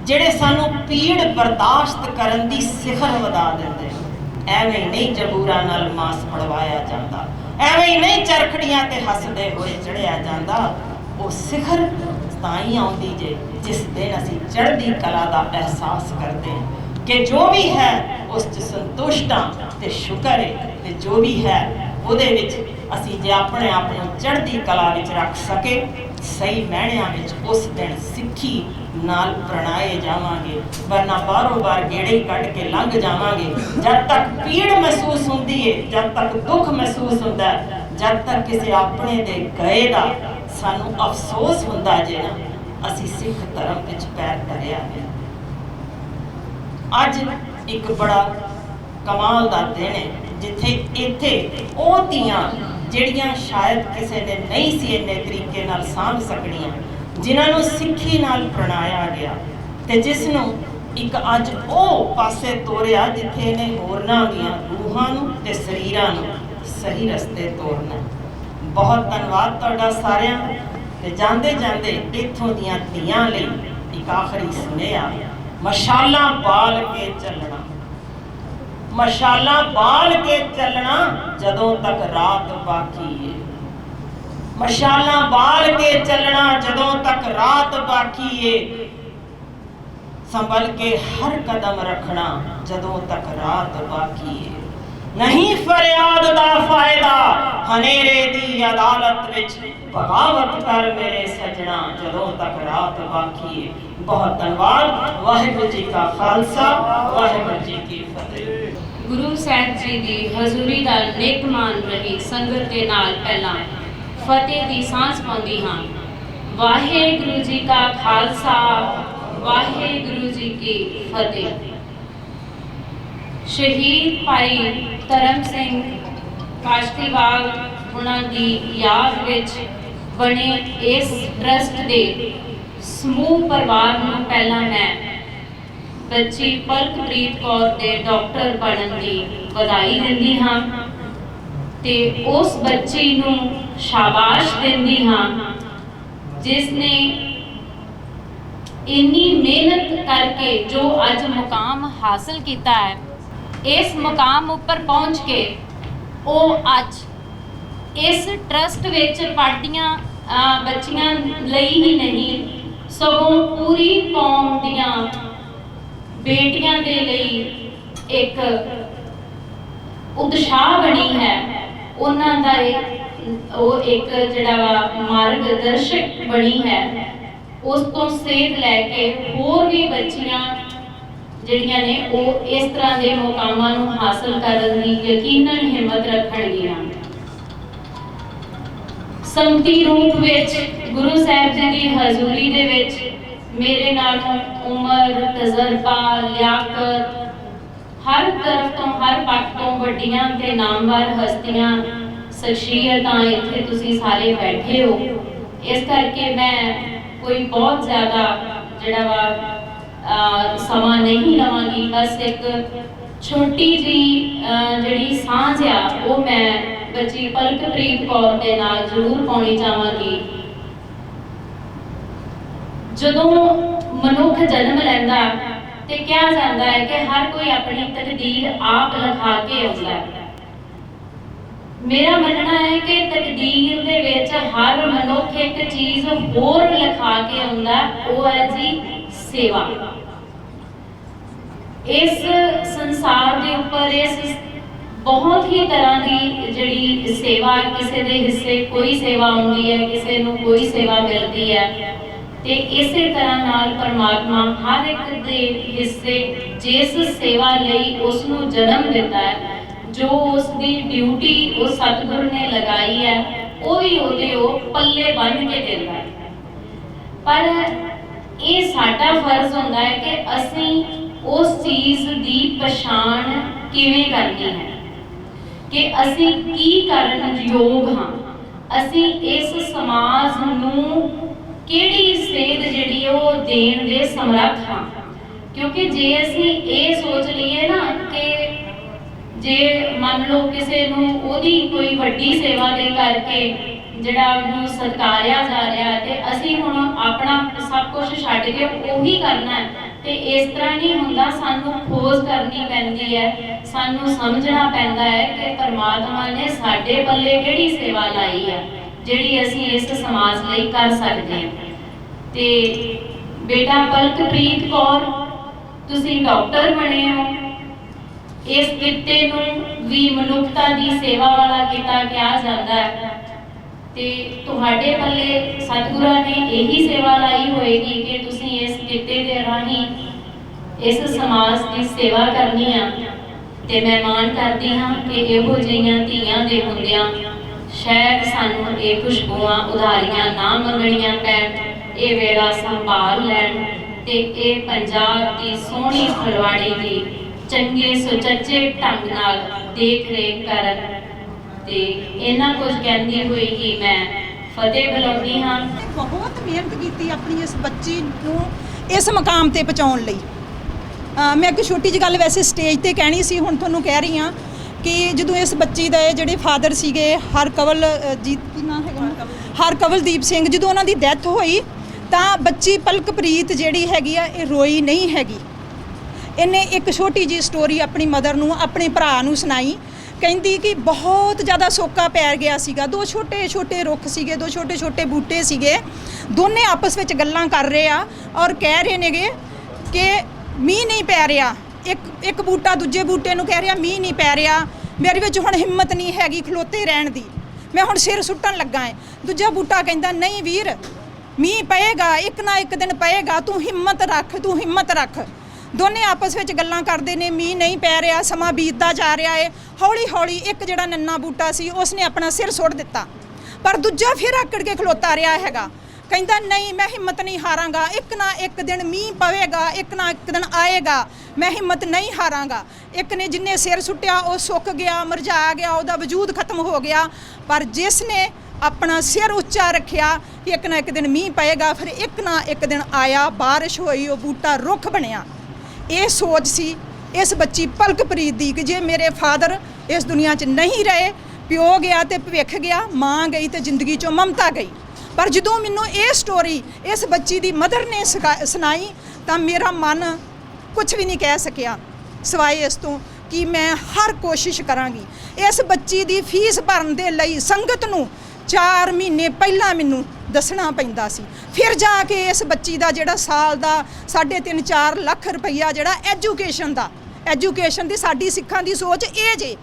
ਜਿਹੜੇ ਸਾਨੂੰ ਪੀੜ ਬਰਦਾਸ਼ਤ ਕਰਨ ਦੀ ਸਿਖਰ ਵਧਾ ਦਿੰਦੇ ਨੇ। ਐਵੇਂ ਨਹੀਂ ਜਬੂਰਾਂ ਨਾਲ ਮਾਸ ਮੜਵਾਇਆ ਜਾਂਦਾ, ਐਵੇਂ ਹੀ ਨਹੀਂ ਚਰਖੜੀਆਂ ਤੇ ਹੱਸਦੇ ਹੋਏ ਚੜਿਆ ਜਾਂਦਾ। ਉਹ ਸਿਖਰ ਤਾਂ ਹੀ ਆਉਂਦੀ ਜੇ ਜਿਸ ਦਿਨ ਅਸੀਂ ਚੜ੍ਹਦੀ ਕਲਾ ਦਾ ਅਹਿਸਾਸ ਕਰਦੇ ਹਾਂ ਕਿ ਜੋ ਵੀ ਹੈ ਉਸ 'ਚ ਸੰਤੁਸ਼ਟ ਹਾਂ ਤੇ ਸ਼ੁਕਰ ਹੈ, ਤੇ ਜੋ ਵੀ ਹੈ ਉਹਦੇ ਵਿੱਚ ਅਸੀਂ ਜੇ ਆਪਣੇ ਆਪ ਨੂੰ ਚੜ੍ਹਦੀ ਕਲਾ ਵਿੱਚ ਰੱਖ ਸਕੇ, ਸਹੀ ਮਾਇਨਿਆਂ ਵਿੱਚ ਉਸ ਦਿਨ ਸਿੱਖੀ ਨਾਲ ਪ੍ਰਣਾਏ ਜਾਵਾਂਗੇ। ਵਰਨਾ ਬਾਰੋਂ ਬਾਰ ਗੇੜੇ ਕੱਢ ਕੇ ਲੰਘ ਜਾਵਾਂਗੇ। ਜਦ ਤੱਕ ਪੀੜ ਮਹਿਸੂਸ ਹੁੰਦੀ ਹੈ, ਜਦ ਤੱਕ ਦੁੱਖ ਮਹਿਸੂਸ ਹੁੰਦਾ ਹੈ, ਜਦ ਤੱਕ ਕਿਸੇ ਆਪਣੇ ਦੇ ਗਏ ਦਾ ਸਾਨੂੰ ਅਫਸੋਸ ਹੁੰਦਾ ਜੇ ਨਾ, ਅਸੀਂ ਸਿੱਖ ਧਰਮ ਵਿੱਚ ਪੈਰ ਧਰਿਆ ਹੈ। ਅੱਜ ਇੱਕ ਬੜਾ ਕਮਾਲ ਦਾ ਦਿਨ ਹੈ ਜਿੱਥੇ ਇੱਥੇ ਉਹ ਧੀਆਂ ਜਿਹੜੀਆਂ ਸ਼ਾਇਦ ਕਿਸੇ ਨੇ ਨਹੀਂ ਸੀ ਇੰਨੇ ਤਰੀਕੇ ਨਾਲ ਸਾਂਭ ਸਕਣੀਆਂ, ਜਿਨ੍ਹਾਂ ਨੂੰ ਸਿੱਖੀ ਨਾਲ ਪ੍ਰਣਾਇਆ ਗਿਆ, ਤੇ ਜਿਸ ਨੂੰ ਇੱਕ ਅੱਜ ਉਹ ਪਾਸੇ ਤੋਰਿਆ ਜਿੱਥੇ ਇਹਨੇ ਹੋਰਨਾਂ ਦੀਆਂ ਰੂਹਾਂ ਨੂੰ ਤੇ ਸਰੀਰਾਂ ਨੂੰ ਸਹੀ ਰਸਤੇ ਤੋਰਨਾ। ਬਹੁਤ ਧੰਨਵਾਦ ਤੁਹਾਡਾ ਸਾਰਿਆਂ ਦਾ। ਤੇ ਜਾਂਦੇ ਜਾਂਦੇ ਇੱਥੋਂ ਦੀਆਂ ਧੀਆਂ ਲਈ ਇੱਕ ਆਖਰੀ ਸੁਨੇਹਾ, ਮਸ਼ਾਲਾਂ ਬਾਲ ਕੇ ਚੱਲਣਾ, ਮਸ਼ਾਲਾਂ ਬਾਲ ਕੇ ਚੱਲਣਾ ਜਦੋਂ ਤੱਕ ਰਾਤ ਬਾਕੀ ਹੈ। ਮਸ਼ਾਲਾਂ ਬਾਲ ਕੇ ਚੱਲਣਾ ਜਦੋਂ ਤੱਕ ਰਾਤ ਬਾਕੀ ਏ। ਸੰਭਲ ਕੇ ਹਰ ਕਦਮ ਰੱਖਣਾ ਜਦੋਂ ਤੱਕ ਰਾਤ ਬਾਕੀ ਏ। ਨਹੀਂ ਫਰਿਆਦ ਦਾ ਫਾਇਦਾ ਹਨੇਰੇ ਦੀ ਅਦਾਲਤ ਵਿੱਚ, ਬਗਾਵਤ ਕਰ ਮੇਰੇ ਸਜਣਾ ਜਦੋਂ ਤੱਕ ਰਾਤ ਬਾਕੀ ਏ। ਬਹੁਤ ਧੰਨਵਾਦ। ਵਾਹਿਗੁਰੂ ਜੀ ਕਾ ਖਾਲਸਾ, ਵਾਹਿਗੁਰੂ ਜੀ ਕੀ ਫਤਿਹ। ਗੁਰੂ ਸਾਹਿਬ ਜੀ ਦੀ ਹਜ਼ੂਰੀ ਦਾ ਨੇਕ ਮਾਨ ਰਹੀ ਸੰਗਤ ਦੇ ਨਾਲ ਪਹਿਲਾਂ ਫਤਿਹ ਦੀ ਸਾਂਝ ਪਾਉਂਦੀ ਹਾਂ। ਵਾਹਿਗੁਰੂ ਜੀ ਕਾ ਖਾਲਸਾ, ਵਾਹਿਗੁਰੂ ਜੀ ਕੀ ਫਤਿਹ। ਸ਼ਹੀਦ ਭਾਈ ਧਰਮ ਸਿੰਘ ਕਾਸ਼ਤੀਵਾਲ ਉਹਨਾਂ ਦੀ ਯਾਦ ਵਿੱਚ ਬਣੇ ਇਸ ਟਰਸਟ ਦੇ ਸਮੂਹ ਪਰਿਵਾਰ ਨੂੰ ਪਹਿਲਾਂ ਮੈਂ ਬੱਚੀ ਪਲਕਪ੍ਰੀਤ ਕੌਰ ਦੇ ਡਾਕਟਰ ਬਣਨ ਦੀ ਵਧਾਈ ਦਿੰਦੀ ਹਾਂ ਤੇ ਉਸ ਬੱਚੀ ਨੂੰ ਸ਼ਾਬਾਸ਼ ਦਿੰਦੀ ਹਾਂ ਜਿਸ ਨੇ ਇੰਨੀ ਮਿਹਨਤ ਕਰਕੇ ਜੋ ਅੱਜ ਮੁਕਾਮ ਹਾਸਲ ਕੀਤਾ ਹੈ। ਇਸ ਮੁਕਾਮ ਉੱਪਰ ਪਹੁੰਚ ਕੇ ਉਹ ਅੱਜ ਇਸ ਟਰਸਟ ਵਿੱਚ ਪੜ੍ਹਦੀਆਂ ਬੱਚੀਆਂ ਲਈ ਹੀ ਨਹੀਂ ਸਗੋਂ ਪੂਰੀ ਕੌਮ ਦੀਆਂ ਬੇਟੀਆਂ ਦੇ ਲਈ ਇੱਕ ਉਤਸ਼ਾਹ ਬਣੀ ਹੈ। ਉਹਨਾਂ ਦਾ ਉਹ ਇੱਕ ਜਿਹੜਾ ਵਾ ਮਾਰਗਦਰਸ਼ਕ ਬਣੀ ਹੈ। ਉਸ ਤੋਂ ਸੇਧ ਲੈ ਕੇ ਹੋਰ ਵੀ ਬੱਚੀਆਂ ਜਿਹੜੀਆਂ ਨੇ ਉਹ ਇਸ ਤਰ੍ਹਾਂ ਦੇ ਮੁਕਾਮਾਂ ਨੂੰ ਹਾਸਲ ਕਰਨ ਦੀ ਯਕੀਨਨ ਹਿੰਮਤ ਰੱਖਣਗੀਆਂ। ਸੰਗਤੀ ਰੂਪ ਵਿੱਚ ਗੁਰੂ ਸਾਹਿਬ ਜੀ ਦੀ ਹਜ਼ੂਰੀ ਦੇ ਵਿੱਚ ਮੇਰੇ ਨਾਲੋਂ ਉਮਰ, ਤਜਰਬਾ, ਲਿਆਕਤ ਹਰ ਤਰਫ ਤੋਂ ਹਰ ਪੱਖ ਤੋਂ ਵੱਡੀਆਂ ਤੇ ਨਾਮਵਰ ਹਸਤੀਆਂ ਸ਼ਖਸੀਅਤਾਂ ਇੱਥੇ ਤੁਸੀਂ ਸਾਰੇ ਬੈਠੇ ਹੋ। ਇਸ ਕਰਕੇ ਮੈਂ ਕੋਈ ਬਹੁਤ ਜ਼ਿਆਦਾ ਜਿਹੜਾ ਵਾ ਸਮਾਂ ਨਹੀਂ ਲਵਾਂਗੀ। ਬਸ ਇੱਕ ਛੋਟੀ ਜਿਹੀ ਜਿਹੜੀ ਸਾਂਝ ਆ ਉਹ ਮੈਂ ਬੱਚੀ ਪਲਕਪ੍ਰੀਤ ਕੌਰ ਦੇ ਨਾਲ ਜ਼ਰੂਰ ਪਾਉਣੀ ਚਾਹਾਂਗੀ। ਜਦੋਂ ਮਨੁੱਖ ਜਨਮ ਲੈਂਦਾ ਤੇ ਕਿਹਾ ਜਾਂਦਾ ਹੈ ਕਿ ਹਰ ਕੋਈ ਆਪਣੀ ਤਕਦੀਰ ਆਪ ਲਿਖਾ ਕੇ ਆਉਂਦਾ ਹੈ। ਮੇਰਾ ਮੰਨਣਾ ਹੈ ਕਿ ਤਕਦੀਰ ਦੇ ਵਿੱਚ ਹਰ ਮਨੁੱਖ ਇੱਕ ਚੀਜ਼ ਹੋਰ ਲਿਖਾ ਕੇ ਆਉਂਦਾ, ਉਹ ਹੈ ਜੀ ਸੇਵਾ। ਇਸ ਸੰਸਾਰ ਦੇ ਉੱਪਰ ਇਸ ਬਹੁਤ ਹੀ ਤਰ੍ਹਾਂ ਦੀ ਜਿਹੜੀ ਸੇਵਾ, ਕਿਸੇ ਦੇ ਹਿੱਸੇ ਕੋਈ ਸੇਵਾ ਆਉਂਦੀ ਹੈ, ਕਿਸੇ ਨੂੰ ਕੋਈ ਸੇਵਾ ਮਿਲਦੀ ਹੈ ਤੇ ਇਸੇ ਤਰ੍ਹਾਂ ਨਾਲ ਪਰਮਾਤਮਾ ਹਰ ਇੱਕ ਦੇ ਹਿੱਸੇ ਜਿਸ ਸੇਵਾ ਲਈ ਉਸ ਨੂੰ ਜਨਮ ਦਿੱਤਾ ਹੈ, ਜੋ ਉਸ ਦੀ ਡਿਊਟੀ ਉਹ ਸਤਿਗੁਰੂ ਨੇ ਲਗਾਈ ਹੈ, ਉਹ ਵੀ ਉਹਦੇ ਉਹ ਪੱਲੇ ਬੰਨ੍ਹ ਕੇ ਦਿੰਦਾ ਹੈ। ਪਰ ਇਹ ਸਾਡਾ ਫਰਜ਼ ਹੁੰਦਾ ਹੈ ਕਿ ਅਸੀਂ ਉਸ ਚੀਜ਼ ਦੀ ਪਛਾਣ ਕਿਵੇਂ ਕਰਨੀ ਹੈ ਕਿ ਅਸੀਂ ਕੀ ਕਰਨ ਯੋਗ ਹਾਂ, ਅਸੀਂ ਇਸ ਸਮਾਜ ਨੂੰ ਕਿਹੜੀ ਸੇਧ ਜਿਹੜੀ ਉਹ ਦੇਣ ਦੇ ਸਮਰੱਥ ਹਾਂ। ਕਿਉਂਕਿ ਜੇ ਅਸੀਂ ਇਹ ਸੋਚ ਲਈਏ ਨਾ ਕਿ ਜੇ ਮੰਨ ਲਓ ਕਿਸੇ ਨੂੰ ਉਹਦੀ ਕੋਈ ਵੱਡੀ ਸੇਵਾ ਦੇ ਕਰਕੇ ਜਿਹੜਾ ਉਹਨੂੰ ਸਤਿਕਾਰਿਆ ਜਾ ਰਿਹਾ ਤੇ ਅਸੀਂ ਹੁਣ ਆਪਣਾ ਸਭ ਕੁਝ ਛੱਡ ਕੇ ਉਹੀ ਕਰਨਾ ਹੈ, ਤੇ ਇਸ ਤਰ੍ਹਾਂ ਨਹੀਂ ਹੁੰਦਾ। ਸਾਨੂੰ ਖੋਜ ਕਰਨੀ ਪੈਂਦੀ ਹੈ, ਸਾਨੂੰ ਸਮਝਣਾ ਪੈਂਦਾ ਹੈ ਕਿ ਪਰਮਾਤਮਾ ਨੇ ਸਾਡੇ ਪੱਲੇ ਕਿਹੜੀ ਸੇਵਾ ਲਾਈ ਹੈ ਜਿਹੜੀ ਅਸੀਂ ਇਸ ਸਮਾਜ ਲਈ ਕਰ ਸਕਦੇ ਹਾਂ। ਤੇ ਬੇਟਾ ਪਲਕਪ੍ਰੀਤ ਕੌਰ, ਤੁਸੀਂ ਡਾਕਟਰ ਬਣੇ ਹੋ। ਇਸ ਕਿੱਤੇ ਨੂੰ ਵੀ ਮਨੁੱਖਤਾ ਦੀ ਸੇਵਾ ਵਾਲਾ ਕਿੱਤਾ ਕਿਹਾ ਜਾਂਦਾ ਹੈ ਤੇ ਤੁਹਾਡੇ ਪੱਲੇ ਸਤਿਗੁਰਾਂ ਨੇ ਇਹੀ ਸੇਵਾ ਲਾਈ ਹੋਏਗੀ ਕਿ ਤੁਸੀਂ ਇਸ ਕਿੱਤੇ ਦੇ ਰਾਹੀਂ ਇਸ ਸਮਾਜ ਦੀ ਸੇਵਾ ਕਰਨੀ ਆ। ਤੇ ਮੈਂ ਮਾਣ ਕਰਦੀ ਹਾਂ ਕਿ ਇਹੋ ਜਿਹੀਆਂ ਧੀਆਂ ਦੇ ਹੁੰਦਿਆਂ ਸ਼ਾਇਦ ਸਾਨੂੰ ਇਹ ਖੁਸ਼ਬੂਆਂ ਉਧਾਰੀਆਂ ਨਾ ਮੰਗਣੀਆਂ ਪੈਣ, ਇਹ ਵੇਲਾ ਸੰਭਾਲ ਲੈਣ ਤੇ ਇਹ ਪੰਜਾਬ ਦੀ ਸੋਹਣੀ ਫੁਲਵਾੜੀ ਦੀ ਚੰਗੇ ਸੁਚੱਜੇ ਢੰਗ ਨਾਲ ਦੇਖ ਰੇਖ ਕਰਨ। ਤੇ ਇਹਨਾਂ ਕੁਝ ਕਹਿੰਦੀ ਹੋਈ ਹੀ ਮੈਂ ਫਤਿਹ ਬੁਲਾਉਂਦੀ ਹਾਂ। ਬਹੁਤ ਮਿਹਨਤ ਕੀਤੀ ਆਪਣੀ ਇਸ ਬੱਚੀ ਨੂੰ ਇਸ ਮਕਾਮ ਤੇ ਪਹੁੰਚਾਉਣ ਲਈ। ਮੈਂ ਇੱਕ ਛੋਟੀ ਜਿਹੀ ਗੱਲ ਵੈਸੇ ਸਟੇਜ ਤੇ ਕਹਿਣੀ ਸੀ, ਹੁਣ ਤੁਹਾਨੂੰ ਕਹਿ ਰਹੀ ਹਾਂ ਕਿ ਜਦੋਂ ਇਸ ਬੱਚੀ ਦੇ ਜਿਹੜੇ ਫਾਦਰ ਸੀਗੇ ਹਰਕਵਲਜੀਤ, ਕੀ ਨਾਮ ਹੈਗਾ, ਹਰਕਵਲਦੀਪ ਸਿੰਘ, ਜਦੋਂ ਉਹਨਾਂ ਦੀ ਡੈਥ ਹੋਈ ਤਾਂ ਬੱਚੀ ਪਲਕਪ੍ਰੀਤ ਜਿਹੜੀ ਹੈਗੀ ਆ ਇਹ ਰੋਈ ਨਹੀਂ ਹੈਗੀ। ਇਹਨੇ ਇੱਕ ਛੋਟੀ ਜਿਹੀ ਸਟੋਰੀ ਆਪਣੀ ਮਦਰ ਨੂੰ, ਆਪਣੇ ਭਰਾ ਨੂੰ ਸੁਣਾਈ। ਕਹਿੰਦੀ ਕਿ ਬਹੁਤ ਜ਼ਿਆਦਾ ਸੋਕਾ ਪੈ ਗਿਆ ਸੀਗਾ, ਦੋ ਛੋਟੇ ਛੋਟੇ ਰੁੱਖ ਸੀਗੇ, ਦੋ ਛੋਟੇ ਛੋਟੇ ਬੂਟੇ ਸੀਗੇ, ਦੋਨੇ ਆਪਸ ਵਿੱਚ ਗੱਲਾਂ ਕਰ ਰਹੇ ਆ ਔਰ ਕਹਿ ਰਹੇ ਨੇਗੇ ਕਿ ਮੀਂਹ ਨਹੀਂ ਪੈ ਰਿਹਾ। ਇੱਕ ਬੂਟਾ ਦੂਜੇ ਬੂਟੇ ਨੂੰ ਕਹਿ ਰਿਹਾ ਮੀਂਹ ਨਹੀਂ ਪੈ ਰਿਹਾ, ਮੇਰੇ ਵਿੱਚ ਹੁਣ ਹਿੰਮਤ ਨਹੀਂ ਹੈਗੀ ਖਲੋਤੇ ਰਹਿਣ ਦੀ, ਮੈਂ ਹੁਣ ਸਿਰ ਸੁੱਟਣ ਲੱਗਾ ਹੈ। ਦੂਜਾ ਬੂਟਾ ਕਹਿੰਦਾ ਨਹੀਂ ਵੀਰ, ਮੀਂਹ ਪਏਗਾ, ਇੱਕ ਨਾ ਇੱਕ ਦਿਨ ਪਏਗਾ, ਤੂੰ ਹਿੰਮਤ ਰੱਖ, ਤੂੰ ਹਿੰਮਤ ਰੱਖ। ਦੋਨੇ ਆਪਸ ਵਿੱਚ ਗੱਲਾਂ ਕਰਦੇ ਨੇ, ਮੀਂਹ ਨਹੀਂ ਪੈ ਰਿਹਾ, ਸਮਾਂ ਬੀਤਦਾ ਜਾ ਰਿਹਾ ਹੈ। ਹੌਲੀ ਹੌਲੀ ਇੱਕ ਜਿਹੜਾ ਨੰਨਾ ਬੂਟਾ ਸੀ ਉਸਨੇ ਆਪਣਾ ਸਿਰ ਸੁੱਟ ਦਿੱਤਾ, ਪਰ ਦੂਜਾ ਫਿਰ ਆਕੜ ਕੇ ਖਲੋਤਾ ਰਿਹਾ ਹੈਗਾ। ਕਹਿੰਦਾ ਨਹੀਂ ਮੈਂ ਹਿੰਮਤ ਨਹੀਂ ਹਾਰਾਂਗਾ, ਇੱਕ ਨਾ ਇੱਕ ਦਿਨ ਮੀਂਹ ਪਵੇਗਾ, ਇੱਕ ਨਾ ਇੱਕ ਦਿਨ ਆਏਗਾ, ਮੈਂ ਹਿੰਮਤ ਨਹੀਂ ਹਾਰਾਂਗਾ। ਇੱਕ ਨੇ ਜਿੰਨੇ ਸਿਰ ਸੁੱਟਿਆ ਉਹ ਸੁੱਕ ਗਿਆ, ਮੁਰਝਾ ਗਿਆ, ਉਹਦਾ ਵਜੂਦ ਖਤਮ ਹੋ ਗਿਆ। ਪਰ ਜਿਸ ਨੇ ਆਪਣਾ ਸਿਰ ਉੱਚਾ ਰੱਖਿਆ ਕਿ ਇੱਕ ਨਾ ਇੱਕ ਦਿਨ ਮੀਂਹ ਪਏਗਾ, ਫਿਰ ਇੱਕ ਨਾ ਇੱਕ ਦਿਨ ਆਇਆ, ਬਾਰਿਸ਼ ਹੋਈ, ਉਹ ਬੂਟਾ ਰੁੱਖ ਬਣਿਆ। ਇਹ ਸੋਚ ਸੀ ਇਸ ਬੱਚੀ ਪਲਕਪ੍ਰੀਤ ਦੀ ਕਿ ਜੇ ਮੇਰੇ ਫਾਦਰ ਇਸ ਦੁਨੀਆ 'ਚ ਨਹੀਂ ਰਹੇ, ਪਿਓ ਗਿਆ ਤੇ ਭਵਿੱਖ ਗਿਆ, ਮਾਂ ਗਈ ਤੇ ਜ਼ਿੰਦਗੀ 'ਚੋਂ ਮਮਤਾ ਗਈ। ਪਰ ਜਦੋਂ ਮੈਨੂੰ ਇਹ ਸਟੋਰੀ ਇਸ ਬੱਚੀ ਦੀ ਮਦਰ ਨੇ ਸੁਣਾਈ ਤਾਂ ਮੇਰਾ ਮਨ ਕੁਝ ਵੀ ਨਹੀਂ ਕਹਿ ਸਕਿਆ ਸਿਵਾਏ ਇਸ ਤੋਂ ਕਿ ਮੈਂ ਹਰ ਕੋਸ਼ਿਸ਼ ਕਰਾਂਗੀ। ਇਸ ਬੱਚੀ ਦੀ ਫੀਸ ਭਰਨ ਦੇ ਲਈ ਸੰਗਤ ਨੂੰ 4 ਮਹੀਨੇ ਪਹਿਲਾਂ ਮੈਨੂੰ ਦੱਸਣਾ ਪੈਂਦਾ ਸੀ, ਫਿਰ ਜਾ ਕੇ ਇਸ ਬੱਚੀ ਦਾ ਜਿਹੜਾ ਸਾਲ ਦਾ 3.5-4 ਲੱਖ ਰੁਪਈਆ ਜਿਹੜਾ ਐਜੂਕੇਸ਼ਨ ਦੀ ਸਾਡੀ ਸਿੱਖਾਂ ਦੀ ਸੋਚ ਇਹ ਜੇ।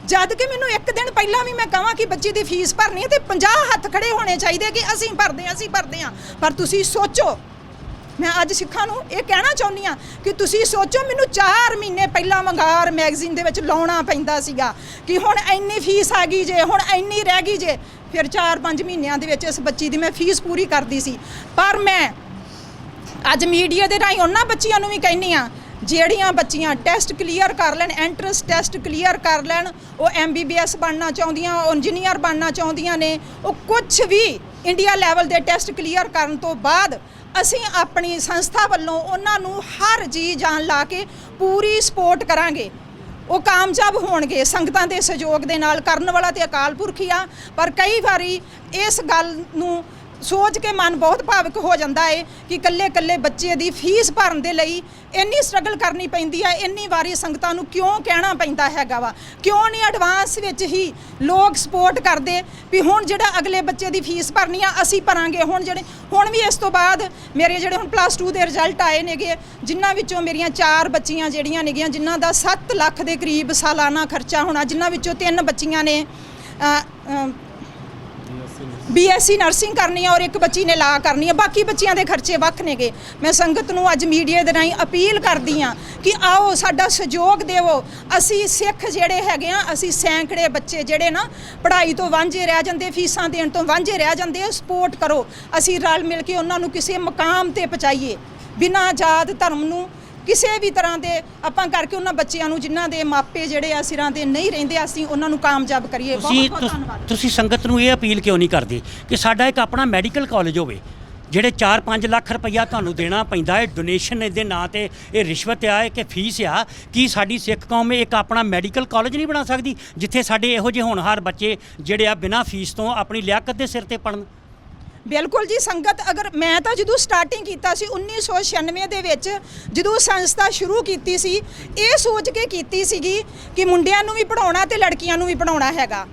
ਜਦ ਕਿ ਮੈਨੂੰ ਇੱਕ ਦਿਨ ਪਹਿਲਾਂ ਵੀ ਮੈਂ ਕਹਾਂ ਕਿ ਬੱਚੀ ਦੀ ਫੀਸ ਭਰਨੀ ਹੈ ਤੇ 50 ਹੱਥ ਖੜੇ ਹੋਣੇ ਚਾਹੀਦੇ ਕਿ ਅਸੀਂ ਭਰਦੇ ਹਾਂ। ਪਰ ਤੁਸੀਂ ਸੋਚੋ, ਮੈਂ ਅੱਜ ਸਿੱਖਾਂ ਨੂੰ ਇਹ ਕਹਿਣਾ ਚਾਹੁੰਦੀ ਹਾਂ ਕਿ ਤੁਸੀਂ ਸੋਚੋ, ਮੈਨੂੰ 4 ਮਹੀਨੇ ਪਹਿਲਾਂ ਵੰਗਾਰ ਮੈਗਜ਼ੀਨ ਦੇ ਵਿੱਚ ਲਾਉਣਾ ਪੈਂਦਾ ਸੀਗਾ ਕਿ ਹੁਣ ਇੰਨੀ ਫੀਸ ਆ ਗਈ ਜੇ, ਹੁਣ ਇੰਨੀ ਰਹਿ ਗਈ ਜੇ। ਫਿਰ 4-5 ਮਹੀਨਿਆਂ ਦੇ ਵਿੱਚ ਇਸ ਬੱਚੀ ਦੀ ਮੈਂ ਫੀਸ ਪੂਰੀ ਕਰਦੀ ਸੀ। ਪਰ ਮੈਂ ਅੱਜ ਮੀਡੀਆ ਦੇ ਰਾਹੀਂ ਉਹਨਾਂ ਬੱਚੀਆਂ ਨੂੰ ਵੀ ਕਹਿੰਦੀ ਹਾਂ ਜਿਹੜੀਆਂ ਬੱਚੀਆਂ ਟੈਸਟ ਕਲੀਅਰ ਕਰ ਲੈਣ, ਐਂਟਰੈਂਸ ਟੈਸਟ ਕਲੀਅਰ ਕਰ ਲੈਣ, ਉਹ MBBS ਬਣਨਾ ਚਾਹੁੰਦੀਆਂ, ਉਹ ਇੰਜੀਨੀਅਰ ਬਣਨਾ ਚਾਹੁੰਦੀਆਂ ਨੇ, ਉਹ ਕੁਝ ਵੀ ਇੰਡੀਆ ਲੈਵਲ ਦੇ ਟੈਸਟ ਕਲੀਅਰ ਕਰਨ ਤੋਂ ਬਾਅਦ ਅਸੀਂ ਆਪਣੀ ਸੰਸਥਾ ਵੱਲੋਂ ਉਹਨਾਂ ਨੂੰ ਹਰ ਜੀ ਜਾਨ ਲਾ ਕੇ ਪੂਰੀ ਸਪੋਰਟ ਕਰਾਂਗੇ। ਉਹ ਕਾਮਯਾਬ ਹੋਣਗੇ ਸੰਗਤਾਂ ਦੇ ਸਹਿਯੋਗ ਦੇ ਨਾਲ। ਕਰਨ ਵਾਲਾ ਤੇ ਅਕਾਲ ਪੁਰਖ ਹੀ ਆ। ਪਰ ਕਈ ਵਾਰੀ ਇਸ ਗੱਲ ਨੂੰ ਸੋਚ ਕੇ ਮਨ ਬਹੁਤ ਭਾਵੁਕ ਹੋ ਜਾਂਦਾ ਹੈ ਕਿ ਇਕੱਲੇ ਬੱਚੇ ਦੀ ਫੀਸ ਭਰਨ ਦੇ ਲਈ ਇੰਨੀ ਸਟਰਗਲ ਕਰਨੀ ਪੈਂਦੀ ਹੈ। ਇੰਨੀ ਵਾਰੀ ਸੰਗਤਾਂ ਨੂੰ ਕਿਉਂ ਕਹਿਣਾ ਪੈਂਦਾ ਹੈਗਾ ਵਾ, ਕਿਉਂ ਨਹੀਂ ਐਡਵਾਂਸ ਵਿੱਚ ਹੀ ਲੋਕ ਸਪੋਰਟ ਕਰਦੇ ਵੀ ਹੁਣ ਜਿਹੜਾ ਅਗਲੇ ਬੱਚੇ ਦੀ ਫੀਸ ਭਰਨੀ ਆ ਅਸੀਂ ਭਰਾਂਗੇ। ਹੁਣ ਵੀ ਇਸ ਤੋਂ ਬਾਅਦ ਮੇਰੇ ਜਿਹੜੇ ਹੁਣ +2 ਦੇ ਰਿਜ਼ਲਟ ਆਏ ਨੇਗੇ, ਜਿਨ੍ਹਾਂ ਵਿੱਚੋਂ ਮੇਰੀਆਂ 4 ਬੱਚੀਆਂ ਜਿਹੜੀਆਂ ਨੇਗੀਆਂ ਜਿਨ੍ਹਾਂ ਦਾ 7 ਲੱਖ ਦੇ ਕਰੀਬ ਸਾਲਾਨਾ ਖਰਚਾ ਹੋਣਾ, ਜਿਨ੍ਹਾਂ ਵਿੱਚੋਂ 3 ਬੱਚੀਆਂ ਨੇ BSc ਨਰਸਿੰਗ ਕਰਨੀ ਹੈ ਔਰ ਇੱਕ ਬੱਚੀ ਨੇ ਲਾ ਕਰਨੀ ਹੈ। ਬਾਕੀ ਬੱਚਿਆਂ ਦੇ ਖਰਚੇ ਵੱਖ ਨੇਗੇ। ਮੈਂ ਸੰਗਤ ਨੂੰ ਅੱਜ ਮੀਡੀਆ ਦੇ ਰਾਹੀਂ ਅਪੀਲ ਕਰਦੀ ਹਾਂ ਕਿ ਆਓ ਸਾਡਾ ਸਹਿਯੋਗ ਦੇਵੋ। ਅਸੀਂ ਸਿੱਖ ਜਿਹੜੇ ਹੈਗੇ ਆ, ਅਸੀਂ ਸੈਂਕੜੇ ਬੱਚੇ ਜਿਹੜੇ ਨਾ ਪੜ੍ਹਾਈ ਤੋਂ ਵਾਂਝੇ ਰਹਿ ਜਾਂਦੇ, ਫੀਸਾਂ ਦੇਣ ਤੋਂ ਵਾਂਝੇ ਰਹਿ ਜਾਂਦੇ ਆ, ਸਪੋਰਟ ਕਰੋ। ਅਸੀਂ ਰਲ ਮਿਲ ਕੇ ਉਹਨਾਂ ਨੂੰ ਕਿਸੇ ਮੁਕਾਮ ਤੇ ਪਹੁੰਚਾਈਏ, ਬਿਨਾਂ ਜਾਤ ਧਰਮ ਨੂੰ ਕਿਸੇ ਵੀ ਤਰ੍ਹਾਂ ਦੇ ਆਪਾਂ ਕਰਕੇ ਉਹਨਾਂ ਬੱਚਿਆਂ ਨੂੰ ਜਿਨ੍ਹਾਂ ਦੇ ਮਾਪੇ ਜਿਹੜੇ ਆ ਸਿਰਾਂ ਤੇ ਨਹੀਂ ਰਹਿੰਦੇ, ਅਸੀਂ ਉਹਨਾਂ ਨੂੰ ਕਾਮਯਾਬ ਕਰੀਏ। ਬਹੁਤ ਬਹੁਤ ਧੰਨਵਾਦ। ਤੁਸੀਂ ਸੰਗਤ ਨੂੰ ਇਹ ਅਪੀਲ ਕਿਉਂ ਨਹੀਂ ਕਰਦੇ ਕਿ ਸਾਡਾ ਇੱਕ ਆਪਣਾ ਮੈਡੀਕਲ ਕਾਲਜ ਹੋਵੇ? ਜਿਹੜੇ 4-5 ਲੱਖ ਰੁਪਈਆ ਤੁਹਾਨੂੰ ਦੇਣਾ ਪੈਂਦਾ ਹੈ ਡੋਨੇਸ਼ਨ ਦੇ ਨਾਂ ਤੇ, ਇਹ ਰਿਸ਼ਵਤ ਆ ਕਿ ਫੀਸ ਆ, ਕੀ ਸਾਡੀ ਸਿੱਖ ਕੌਮ ਇੱਕ ਆਪਣਾ ਮੈਡੀਕਲ ਕਾਲਜ ਨਹੀਂ ਬਣਾ ਸਕਦੀ ਜਿੱਥੇ ਸਾਡੇ ਇਹੋ ਜਿਹੇ ਹੋਣਹਾਰ ਬੱਚੇ ਜਿਹੜੇ ਆ ਬਿਨਾਂ ਫੀਸ ਤੋਂ ਆਪਣੀ ਲਿਆਕਤ ਦੇ ਸਿਰ ਤੇ ਪੜ੍ਹਨ? ਬਿਲਕੁਲ ਜੀ। ਸੰਗਤ ਅਗਰ ਮੈਂ ਤਾਂ ਜਦੋਂ ਸਟਾਰਟਿੰਗ ਕੀਤਾ ਸੀ 1996 ਦੇ ਵਿੱਚ, ਜਦੋਂ ਸੰਸਥਾ ਸ਼ੁਰੂ ਕੀਤੀ ਸੀ, ਇਹ ਸੋਚ ਕੇ ਕੀਤੀ ਸੀਗੀ ਕਿ ਮੁੰਡਿਆਂ ਨੂੰ ਵੀ ਪੜ੍ਹਾਉਣਾ ਤੇ ਲੜਕੀਆਂ ਨੂੰ ਵੀ ਪੜ੍ਹਾਉਣਾ ਹੈਗਾ।